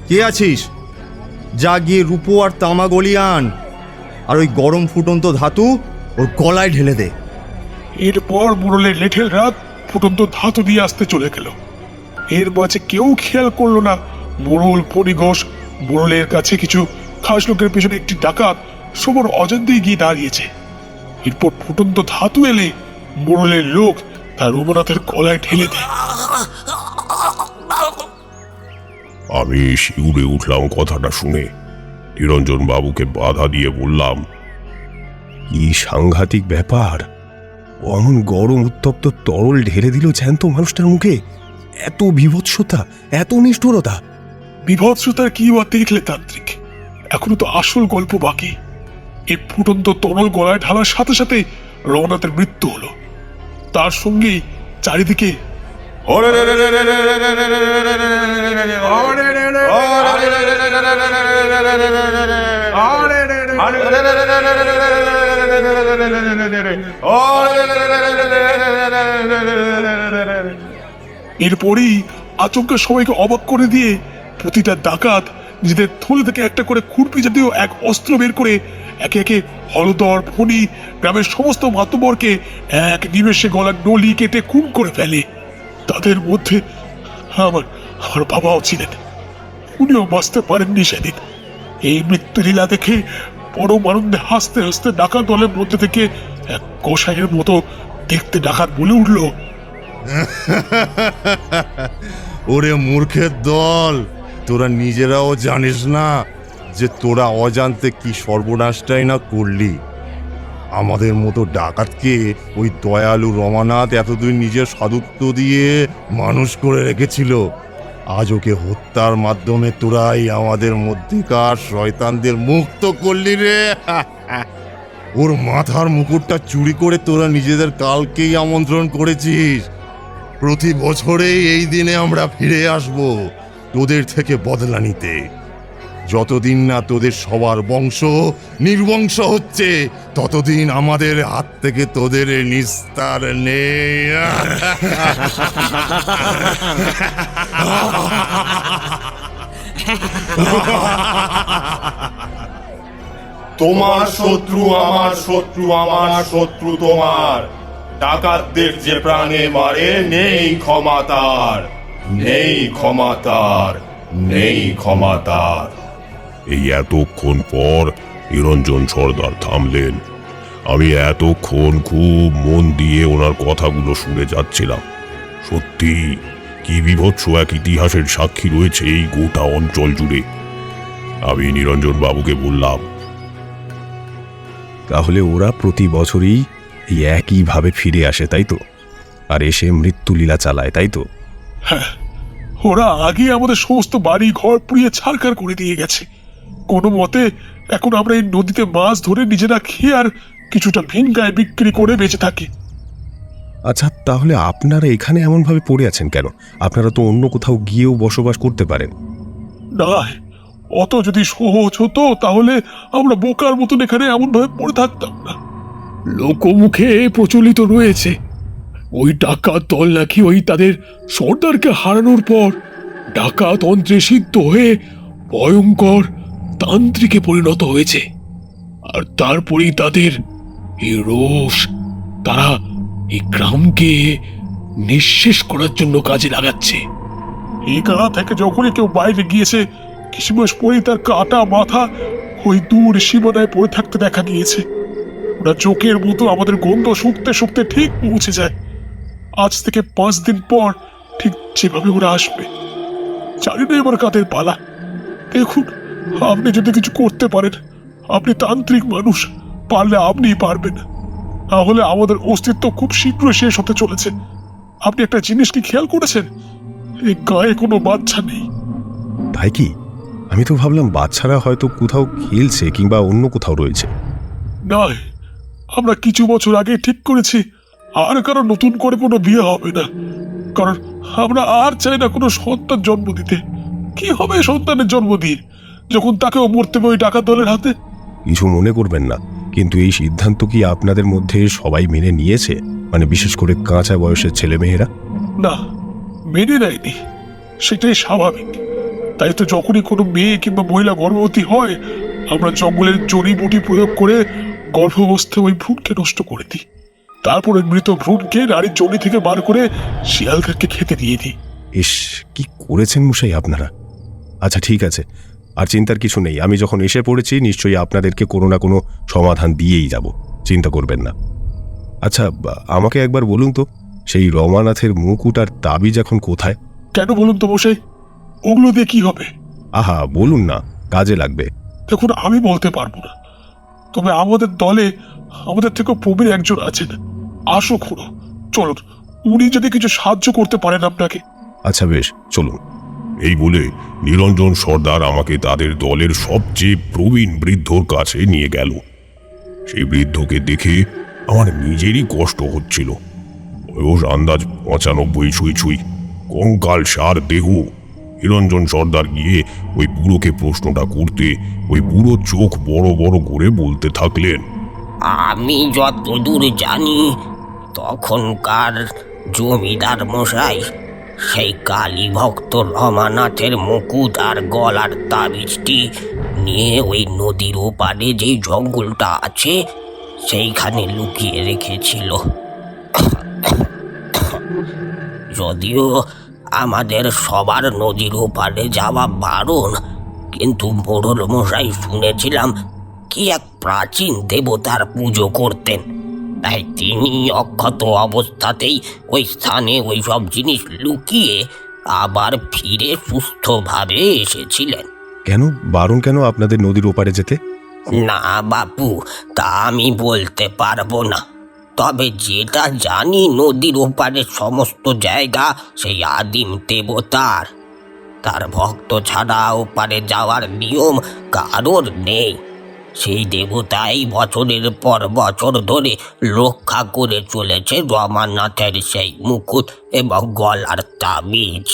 কে আছিস? যা গিয়ে রূপো আর তামা গলিয়ে আন, আর ওই গরম ফুটন্ত ধাতু ওর গলায় ঢেলে দে। এরপর মোড়লের লেঠেল রাত ফুটন্ত ধাতু দিয়ে আসতে চলে গেল। এর মাঝে কেউ খেয়াল করলো না মোড়ল ফণি ঘোষ মোড়লের কাছে কিছু খাস লোকের পেছনে একটি ডাকাত সবার অজান্তেই গিয়ে দাঁড়িয়েছে। এরপর ফুটন্ত ধাতু এলে মোড়লের লোক তার রঘুনাথের গলায় ঢেলে দেয়। আমি শিউরে উঠলাম কথাটা শুনে। নিরঞ্জন বাবুকে বাধা দিয়ে বললাম, কি সাংঘাতিক ব্যাপার! ও এমন গরম উত্তপ্ত তরল ঢেলে দিল জ্যান্ত মানুষটার মুখে। এত বিভৎসতা, এত নিষ্ঠুরতা! বিভৎসতার কি বা দেখলে তান্ত্রিক? এখনো তো আসল গল্প বাকি। এই ফুটন্ত তরল গলায় ঢালার সাথে সাথে রঘুনাথের মৃত্যু হলো। তার সঙ্গেই চারিদিকে এরপরই আচমকা সবাইকে অবাক করে দিয়ে প্রতিটা ডাকাত নিজেদের থলে থেকে একটা করে খুরপি জাতীয় এক অস্ত্র বের করে একে একে হলধর, ফণি, গ্রামের সমস্ত মাতবরকে এক নিমেষে গলার নলি কেটে খুন করে ফেলে। তাদের মধ্যে আমার বাবাও ছিলেন। উনিও বাঁচতে পারেননি সেদিন। এই মৃত্যুলীলা দেখে পরম আনন্দে হাসতে হাসতে ডাকাত দলের মধ্যে থেকে এক কসাইয়ের মতো দেখতে ডাকাত বলে উঠল, ওরে মূর্খের দল, তোরা নিজেরাও জানিস না যে তোরা অজান্তে কি সর্বনাশটাই না করলি। আমাদের মতো ডাকাতকে ওই দয়ালু রমানাথ এতদিন নিজের সাধুত্ব দিয়ে মানুষ করে রেখেছিল। আজ ওকে হত্যার মাধ্যমে তোরাই আমাদের মধ্যেকার শয়তানদের মুক্ত করলি রে। ওর মাথার মুকুটটা চুরি করে তোরা নিজেদের কালকেই আমন্ত্রণ করেছিস। প্রতি বছরেই এই দিনে আমরা ফিরে আসব তোদের থেকে বদলা নিতে। যতদিন না তোদের সবার বংশ নির্বংশ হচ্ছে ততদিন আমাদের হাত থেকে তোদের নিস্তার নেই। তোমার শত্রু আমার শত্রু, আমার শত্রু তোমার। ডাকাতদের যে প্রাণে মারে নেই ক্ষমা তার, নেই ক্ষমা তার, নেই ক্ষমা তার। এই এতক্ষণ পর নিরঞ্জন সর্দার থামলেন। আমি এতক্ষণ খুব মন দিয়ে ওনার কথাগুলো শুনে যাচ্ছিলাম। সত্যি কি বিভৎস এক ইতিহাসের সাক্ষী রয়েছে এই গোটা অঞ্চল জুড়ে। আমি নিরঞ্জন বাবুকে বললাম, তাহলে ওরা প্রতি বছরই এই একইভাবে ফিরে আসে, তাই তো? আর এসে মৃত্যুলীলা চালায়, তাই তো? হ্যাঁ, ওরা আগে আমাদের সমস্ত বাড়ি ঘর পুড়িয়ে ছারখার করে দিয়ে গেছে। কোনো মতে এখন আমরা এই নদীতে মাছ ধরে নিজেরা খেয়ে আর কিছুটা ভিন গায়ে বিক্রি করে বেঁচে থাকি। আচ্ছা, তাহলে আপনারা এখানে এমনভাবে পড়ে আছেন কেন? আপনারা তো অন্য কোথাও গিয়েও বসবাস করতে পারেন। না, অত যদি সহজ হতো তাহলে আমরা বোকার মতন এখানে এমনভাবে পড়ে থাকতাম না। লোকমুখে প্রচলিত রয়েছে ওই ডাকাত দল নাকি ওই তাদের সর্দারকে হারানোর পর ডাকাতন্ত্রে সিদ্ধ হয়ে ভয়ঙ্কর তান্ত্রিকে পরিণত হয়েছে। আর তারপরেই তাদের এই রোষ তারা এই গ্রামকে নিঃশেষ করার জন্য কাজে লাগাচ্ছে। এই গ্রাম থেকে যখনই কেউ বাইরে গিয়েছে কিছু মাস পরেই তার কাটা মাথা ওই দূর সীমানায় পড়ে থাকতে দেখা গিয়েছে। ওরা চোখের মতো আমাদের গন্ধ শুকতে শুকতে ঠিক পৌঁছে যায়। আজ থেকে 5 দিন পর ঠিক যেভাবে ওরা আসবে, জানি না এবার কাদের পালা। দেখুন, আপনি যদি কিছু করতে পারেন, আপনি তান্ত্রিক মানুষ, পারলে আপনিই পারবেন। তাহলে আমাদের অস্তিত্ব খুব শীঘ্রই শেষ হতে চলেছে। আপনি একটা জিনিস কি খেয়াল করেছেন? এই গায়ে কোনো বাচ্চা নেই। তাই কি? আমি তো ভাবলাম বাচ্চারা হয়তো কোথাও খেলছে কিংবা অন্য কোথাও রয়েছে। নয়, আমরা কিছু বছর আগে ঠিক করেছি আর কারো নতুন করে কোনো বিয়ে হবে না, কারণ আমরা আর চাই না কোনো সন্তান জন্ম দিতে। কি হবে সন্তানের জন্ম দিয়ে যখন তাকেও মরতে হবে ওই ডাকাত দলের হাতে? কিছু মনে করবেন না, কিন্তু এই সিদ্ধান্ত কি আপনাদের মধ্যে সবাই মেনে নিয়েছে? মানে বিশেষ করে কাঁচা বয়সের ছেলেমেয়েরা? না, মেনে নেয়নি, সেটাই স্বাভাবিক। তাই তো যখনই কোনো মেয়ে কিংবা মহিলা গর্ভবতী হয় আমরা জঙ্গলের জড়িবুটি প্রয়োগ করে গর্ভাবস্থায় ওই ভ্রূণকে নষ্ট করে দিই। তারপরে মৃত ভ্রূণকে নারীর জড়ি থেকে বার করে শিয়ালকে খেতে দিয়ে দিই। ইস, কি করেছেন মশাই আপনারা! আচ্ছা ঠিক আছে, আর চিন্তার কিছু নেই। আমি যখন এসে পড়েছি নিশ্চয়ই আপনাদেরকে কোনো না কোনো সমাধান দিয়েই যাব, চিন্তা করবেন না। আচ্ছা, আমাকে একবার বলুন তো, সেই রমানাথের মুকুট আর তাবিজ এখন কোথায়? কেন বলুন তো মশাই, ওগুলো দিয়ে কি হবে? আহা, বলুন না, কাজে লাগবে। দেখুন, আমি বলতে পারবো না, তবে আমাদের দলে আমাদের থেকে প্রবীণ একজন আছেন, আসো খুড়ো, চলুন, উনি যদি কিছু সাহায্য করতে পারেন আপনাকে। আচ্ছা বেশ, চলুন। এই বলে নিরঞ্জন সর্দার আমাকে তাদের দলের সবচেয়ে প্রবীণ বৃদ্ধর কাছে নিয়ে গেল। সেই বৃদ্ধকে দেখে আমার নিজেরই কষ্ট হচ্ছিল। বয়স আন্দাজ 95 ছুঁই ছুঁই, কঙ্কাল সার দেহ। নিরঞ্জন সর্দার গিয়ে ওই বুড়োকে প্রশ্নটা করতে ওই বুড়ো চোখ বড় বড় করে বলতে থাকলেন, আমি যতদূর জানি তখনকার জমিদার মশাই সেই কালী ভক্ত রমানাথের মুকুট আর গলার তাবিজটি নিয়ে ওই নদীর ওপারে যেই জঙ্গলটা আছে সেইখানে লুকিয়ে রেখেছিল। যদিও আমাদের সবার নদীর ওপারে যাওয়া বারণ, কিন্তু মোড়ল মশাই শুনেছিলাম কি এক প্রাচীন দেবতার পুজো করতেন, তাই তিনি অক্ষত অবস্থাতেই ওই স্থানে ওই সব জিনিস লুকিয়ে আবার ফিরে সুস্থভাবে এসেছিলেন। কেন বারণ? কেন আপনাদের নদীর ওপারে যেতে? না বাপু, তা আমি বলতে পারবো না। তবে যেটা জানি, নদীর ওপারের সমস্ত জায়গা সেই আদিম দেবতার। তার ভক্ত ছাড়া ওপারে যাওয়ার নিয়ম কারোর নেই। সেই দেবতাই বছরের পর বছর ধরে রক্ষা করে চলেছে রমানাথের সেই মুকুট এবং গলার তাবিজ।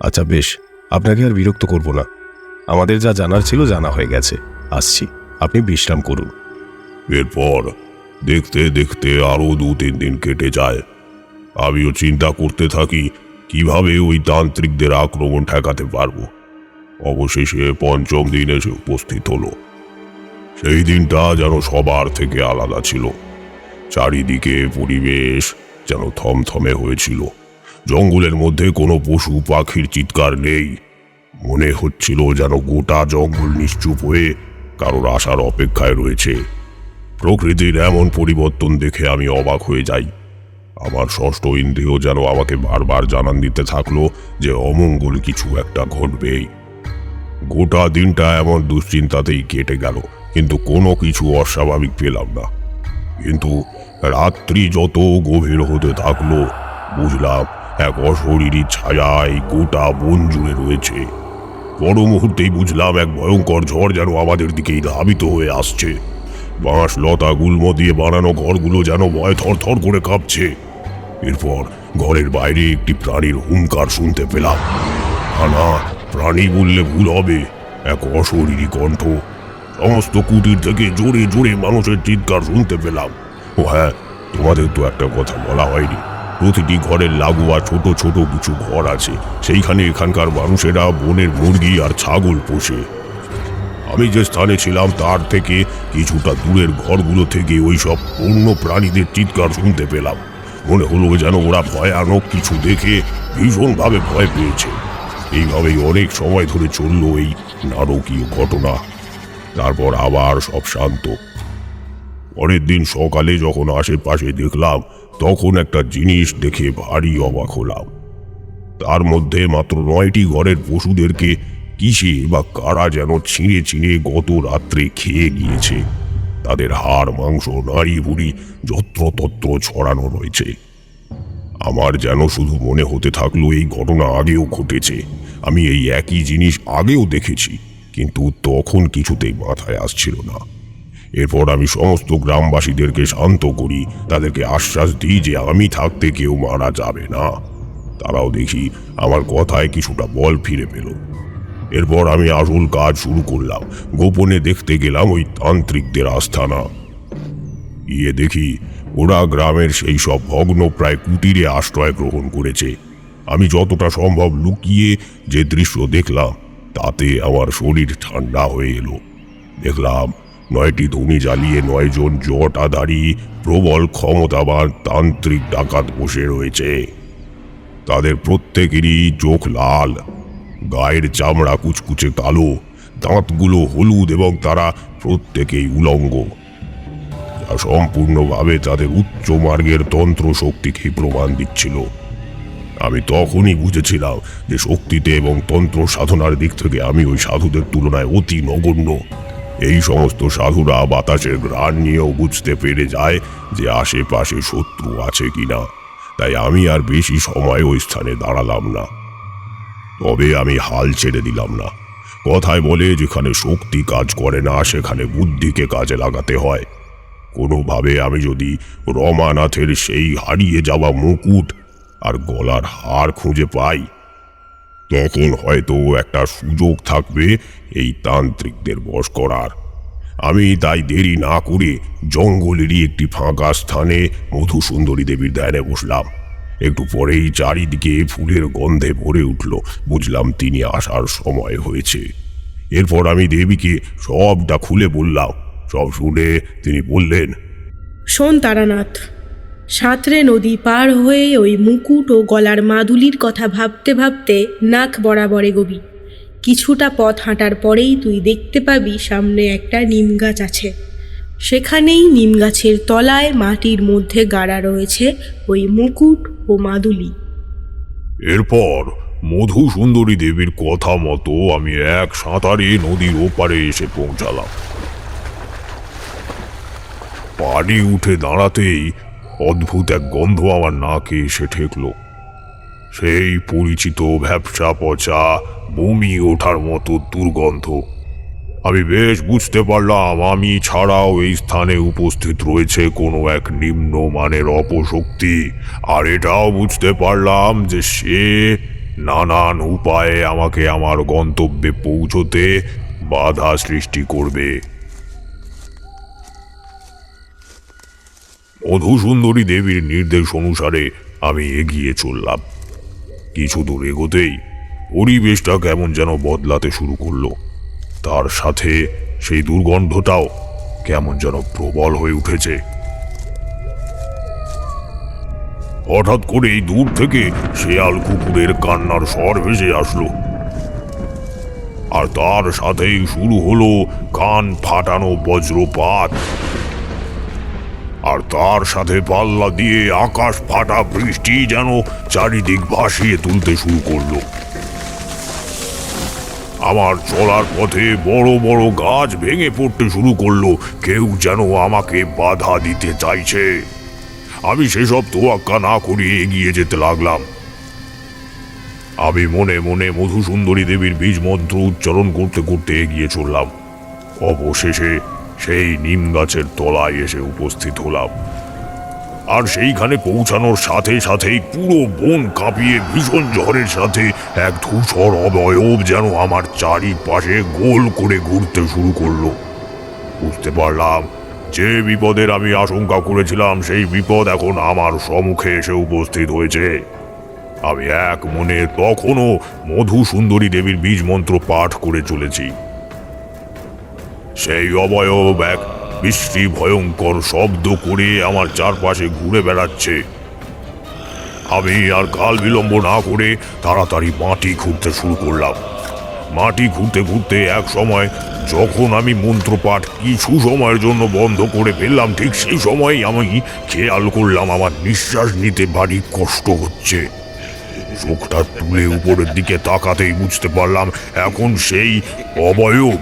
আচ্ছা বেশ, আপনাকে আর বিরক্ত করব না। আমাদের যা জানার ছিল জানা হয়ে গেছে। আসছি, আপনি বিশ্রাম করুন। এরপর দেখতে দেখতে আরো 2-3 দিন কেটে যায়। আমিও চিন্তা করতে থাকি কিভাবে ওই তান্ত্রিকদের আক্রমণ ঠেকাতে পারবো। অবশেষে 5ম দিন এসে উপস্থিত হলো। সেই দিনটা যেন সবার থেকে আলাদা ছিল। চারিদিকে পরিবেশ যেন থমথমে হয়েছিল। জঙ্গলের মধ্যে কোনো পশু পাখির চিৎকার নেই। মনে হচ্ছিল যেন গোটা জঙ্গল নিশ্চুপ হয়ে কারোর আসার অপেক্ষায় রয়েছে। প্রকৃতির এমন পরিবর্তন দেখে আমি অবাক হয়ে যাই। আমার ষষ্ঠ ইন্দ্রিয় যেন আমাকে বারবার জানান দিতে থাকলো যে অমঙ্গল কিছু একটা ঘটবেই। গোটা দিনটা এমন দুশ্চিন্তাতেই কেটে গেল, কিন্তু কোনো কিছু অস্বাভাবিক পেলাম না। কিন্তু রাত্রি যত গভীর হতে থাকলো, বুঝলাম এক অশরীরী ছায়া এই গোটা বন জুড়ে রয়েছে। পর মুহূর্তেই বুঝলাম এক ভয়ঙ্কর ঝড় যেন আমাদের দিকেই ধাবিত হয়ে আসছে। বাঁশ লতা গুল্ম দিয়ে বানানো ঘরগুলো যেন ভয় থরথর করে কাঁপছে। এরপর ঘরের বাইরে একটি প্রাণীর হুঙ্কার শুনতে পেলাম। না, প্রাণী বললে ভুল হবে, এক অশরীরী কণ্ঠ। সমস্ত কুটির থেকে জোরে জোরে মানুষের চিৎকার শুনতে পেলাম। ও হ্যাঁ, তোমাদের তো একটা কথা বলা হয়নি। প্রতিটি ঘরের লাগোয়া ছোট ছোট কিছু ঘর আছে, সেইখানে এখানকার মানুষেরা বনের মুরগি আর ছাগল পোষে। আমি যে স্থানে ছিলাম তার থেকে কিছুটা দূরের ঘরগুলো থেকে ওই সব অন্য প্রাণীদের চিৎকার শুনতে পেলাম। মনে হলো যেন ওরা ভয়ানক কিছু দেখে ভীষণভাবে ভয় পেয়েছে। এইভাবেই অনেক সময় ধরে চলল এই নারকীয় ঘটনা। তারপর আবার সব শান্ত। পরের দিন সকালে যখন আশেপাশে দেখলাম, তখন একটা জিনিস দেখে ভারী অবাক হলাম। তার মধ্যে মাত্র 9টি ঘরের পশুদেরকে কিসে বা কারা যেন ছিঁড়ে ছিঁড়ে গত রাত্রে খেয়ে গিয়েছে। তাদের হাড়, মাংস, নাড়ি ভুড়ি যত্রতত্র ছড়ানো রয়েছে। আমার যেন শুধু মনে হতে থাকলো এই ঘটনা আগেও ঘটেছে। আমি এই একই জিনিস আগেও দেখেছি, কিন্তু তখন কিছুতেই মাথায় আসছিল না। এরপর আমি সমস্ত গ্রামবাসীদেরকে শান্ত করি, তাদেরকে আশ্বাস দিই যে আমি থাকতে কেউ মারা যাবে না। তারাও দেখি আমার কথায় কিছুটা বল ফিরে পেল। এরপর আমি আসল কাজ শুরু করলাম। গোপনে দেখতে গেলাম ওই তান্ত্রিকদের আস্থানা। গিয়ে দেখি ওরা গ্রামের সেই সব ভগ্ন প্রায় কুটিরে আশ্রয় গ্রহণ করেছে। আমি যতটা সম্ভব লুকিয়ে যে দৃশ্য দেখলাম, তাতে আমার শরীর ঠান্ডা হয়ে এলো। দেখলাম 9টি ধুনি জ্বালিয়ে 9 জন জটাধারী প্রবল ক্ষমতাবান তান্ত্রিক ডাকাত বসে রয়েছে। তাদের প্রত্যেকেরই চোখ লাল, গায়ের চামড়া কুচকুচে কালো, দাঁতগুলো হলুদ এবং তারা প্রত্যেকেই উলঙ্গ, যা সম্পূর্ণভাবে তাদের উচ্চ মার্গের তন্ত্র শক্তিকে প্রমাণ দিচ্ছিল। আমি তখনই বুঝেছিলাম যে শক্তিতে এবং তন্ত্র সাধনার দিক থেকে আমি ওই সাধুদের তুলনায় অতি নগণ্য। এই সমস্ত সাধুরা বাতাসের ঘ্রাণ নিয়েও বুঝতে পেরে যায় যে আশেপাশে শত্রু আছে কিনা। তাই আমি আর বেশি সময় ওই স্থানে দাঁড়ালাম না। তবে আমি হাল ছেড়ে দিলাম না। কথায় বলে, যেখানে শক্তি কাজ করে না সেখানে বুদ্ধিকে কাজে লাগাতে হয়। কোনোভাবে আমি যদি রমানাথের সেই হারিয়ে যাওয়া মুকুট আর গলার হার খুঁজে পাই, তখন হয়তো একটা সুযোগ থাকবে এই তান্ত্রিকদের বশ করার। আমি তাই দেরি না করে জঙ্গলেরই একটি ফাঁকা স্থানে মধুসুন্দরী দেবীর ধ্যানে বসলাম। একটু পরেই চারিদিকে ফুলের গন্ধে ভরে উঠল। বুঝলাম তিনি আসার সময় হয়েছে। এরপর আমি দেবীকে সবটা খুলে বললাম। সব শুনে তিনি বললেন, শোন তারানাথ, সাঁতরে নদী পার হয়ে ওই মুকুট ও গলার মাদুলির কথা ভাবতে ভাবতে নাক বরাবর এগোবি। কিছুটা পথ হাঁটার পরেই তুই দেখতে পাবি সামনে একটা নিম গাছ আছে। সেখানেই নিম গাছের তলায় মাটির মধ্যে গাড়া রয়েছে ওই মুকুট ও মাদুলি। এরপর মধু সুন্দরী দেবীর কথা মতো আমি এক সাঁতারে নদীর ওপারে এসে পৌঁছালাম। পানি উঠে দাঁড়াতেই অদ্ভুত এক গন্ধ আমার নাকে এসে ঠেকল। সেই পরিচিত ভ্যাপসা পচা বমি ওঠার মতো দুর্গন্ধ। আমি বেশ বুঝতে পারলাম আমি ছাড়াও এই স্থানে উপস্থিত রয়েছে কোনো এক নিম্নমানের অপশক্তি, আর এটাও বুঝতে পারলাম যে সে নানান উপায়ে আমাকে আমার গন্তব্যে পৌঁছতে বাধা সৃষ্টি করবে। মধুসুন্দরী দেবীর নির্দেশ অনুসারে আমি এগিয়ে চললাম। কিছু দূর এগোতেই পরিবেশটা কেমন যেন বদলাতে শুরু করলো। তার সাথে সেই দুর্গন্ধটাও কেমন যেন প্রবল হয়ে উঠেছে। হঠাৎ করেই দূর থেকে শেয়াল কুকুরের কান্নার স্বর ভেসে আসলো, আর তার সাথেই শুরু হলো কান ফাটানো বজ্রপাত, আর তার সাথে পাল্লা দিয়ে আকাশ ফাটা বৃষ্টি যেন চারিদিক ভাসিয়ে তুলতে শুরু করলো। আমার চলার পথে বড় বড় গাছ ভেঙে পড়তে শুরু করলো, কেউ যেন আমাকে বাধা দিতে চাইছে। আমি সেসব তোয়াক্কা না করে এগিয়ে যেতে লাগলাম। আমি মনে মনে মধুসুন্দরী দেবীর বীজ মন্ত্র উচ্চারণ করতে করতে এগিয়ে চললাম। অবশেষে সেই নিম গাছের তলায় এসে উপস্থিত হলাম, আর সেইখানে পৌঁছানোর সাথে সাথেই পুরো বন কাঁপিয়ে ভীষণ ঝড়ের সাথে এক ধূসর অবয়ব যেন আমার চারিপাশে গোল করে ঘুরতে শুরু করলো। বুঝতে পারলাম যে বিপদের আমি আশঙ্কা করেছিলাম সেই বিপদ এখন আমার সম্মুখে এসে উপস্থিত হয়েছে। আমি এক মনে তখনও মধুসুন্দরী দেবীর বীজ মন্ত্র পাঠ করে চলেছি। সেই অবয়ব এক বিশ্রী ভয়ঙ্কর শব্দ করে আমার চারপাশে ঘুরে বেড়াচ্ছে। আমি আর কাল বিলম্ব না করে তাড়াতাড়ি মাটি খুঁড়তে শুরু করলাম। মাটি খুঁড়তে খুঁড়তে এক সময় যখন আমি মন্ত্রপাঠ কিছু সময়ের জন্য বন্ধ করে ফেললাম, ঠিক সেই সময় আমি খেয়াল করলাম আমার নিঃশ্বাস নিতে ভারী কষ্ট হচ্ছে। চোখটা তুলে উপরের দিকে তাকাতেই বুঝতে পারলাম এখন সেই অবয়ব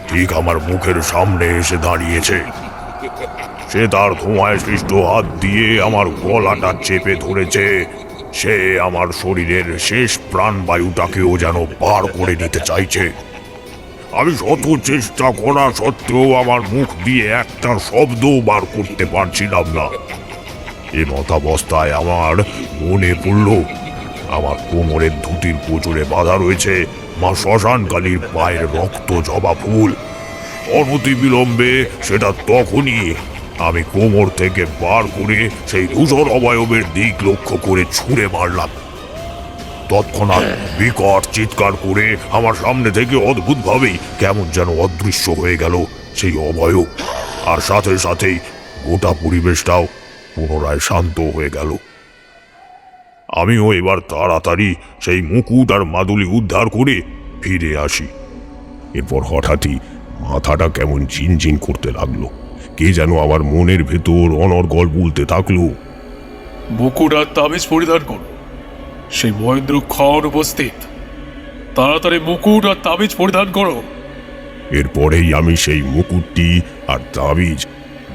ঠিক আমার মুখের সামনে এসে দাঁড়িয়েছে। সে তার ধোঁয়ায় সৃষ্ট হাত দিয়ে আমার গলাটা চেপে ধরেছে। সে আমার শরীরের শেষ প্রাণবায়ুটাকেও যেন পার করে নিতে চাইছে। আমি শত চেষ্টা করা সত্ত্বেও আমার মুখ দিয়ে একটা শব্দও বার করতে পারছিলাম না। এ মতাবস্থায় আমার মনে পড়ল আমার কোমরের ধুতির কোচরে বাঁধা রয়েছে মা শ্মশানকালীর পায়ের রক্ত জবা ফুল। অনতি বিলম্বে সেটা তখনই আমি কোমর থেকে বার করে সেই ধূসর অবয়বের দিক লক্ষ্য করে ছুঁড়ে মারলাম। তৎক্ষণাৎ বিকট চিৎকার করে আমার সামনে থেকে অদ্ভুতভাবেই কেমন যেন অদৃশ্য হয়ে গেল সেই অবয়ব, আর সাথে সাথেই গোটা পরিবেশটাও পুনরায় শান্ত হয়ে গেল। আমিও এবার তাড়াতাড়ি সেই মুকুট আর মাদুলি উদ্ধার করে ফিরে আসি। এরপর হঠাৎই মাথাটা কেমন ঝিনঝিন করতে লাগলো। কে যেন আমার মনের ভেতর অনর্গল বলতে থাকলো, মুকুট আর তাবিজ পরিধান করো। সেই মহেন্দ্র খন উপস্থিত, তাড়াতাড়ি মুকুট আর তাবিজ পরিধান করো। এরপরেই আমি সেই মুকুটটি আর তাবিজ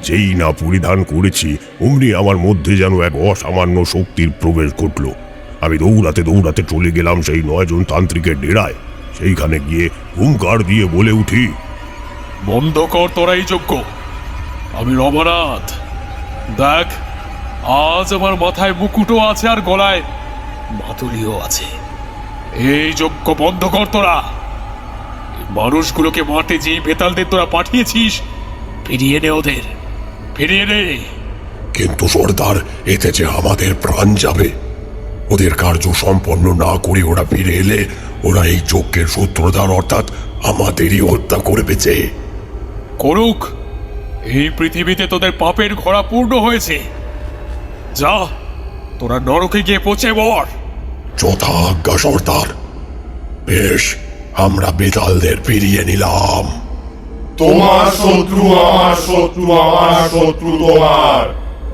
যেই না পরিধান করেছি, অমনি আমার মধ্যে যেন এক অসামান্য শক্তির প্রবেশ ঘটল। আমি দৌড়াতে দৌড়াতে চলে গেলাম সেই 9 জন তান্ত্রিকের ডেরায়। সেইখানে গিয়ে হুঙ্কার দিয়ে বলে উঠি, বন্ধ কর তোরা এই যজ্ঞ। আমি রমানাথ, দেখ আজ আমার মাথায় মুকুটও আছে আর গলায় মাদুলিও আছে। এই যজ্ঞ বন্ধ কর তোরা। মানুষগুলোকে মাঠে যে বেতালদের তোরা পাঠিয়েছিস, ফিরিয়ে নে ওদের, ফিরিয়ে নে। কিন্তু সর্দার, এতে যে আমাদের প্রাণ যাবে। ওদের কার্য সম্পন্ন না করে ওরা ফিরে এলে ওরা এই যজ্ঞের সূত্রধার অর্থাৎ আমাদেরই হত্যা করবে। যে করুক, এই পৃথিবীতে তোদের পাপের ঘোড়া পূর্ণ হয়েছে। যা, তোরা নরকে গিয়ে পচে মর। যথা আজ্ঞা সর্দার। বেশ, আমরা বেতালদের ফিরিয়ে নিলাম। তোমার শত্রু আমার শত্রু, আমার শত্রু তোমার।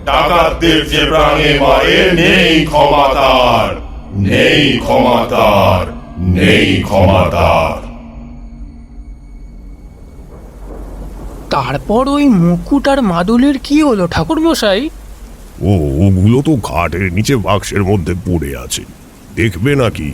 ডাকাতদের যে প্রাণে মারে নেই ক্ষমা তার। নেই ক্ষমা তার, নেই ক্ষমা তার। তারপর ওই মুকুট আর মাদুলির কি হলো ঠাকুরমশাই? ওগুলো তো খাটের নিচে বাক্সের মধ্যে পড়ে আছে, দেখবে নাকি?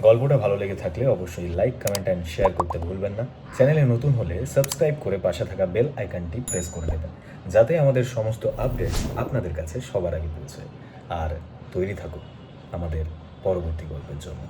গল্পটা ভালো লেগে থাকলে অবশ্যই লাইক, কমেন্ট অ্যান্ড শেয়ার করতে ভুলবেন না। চ্যানেলে নতুন হলে সাবস্ক্রাইব করে পাশে থাকা বেল আইকনটি প্রেস করে দেবেন, যাতে আমাদের সমস্ত আপডেট আপনাদের কাছে সবার আগে পৌঁছে। আর তৈরি থাকুন আমাদের পরবর্তী গল্পের জন্য।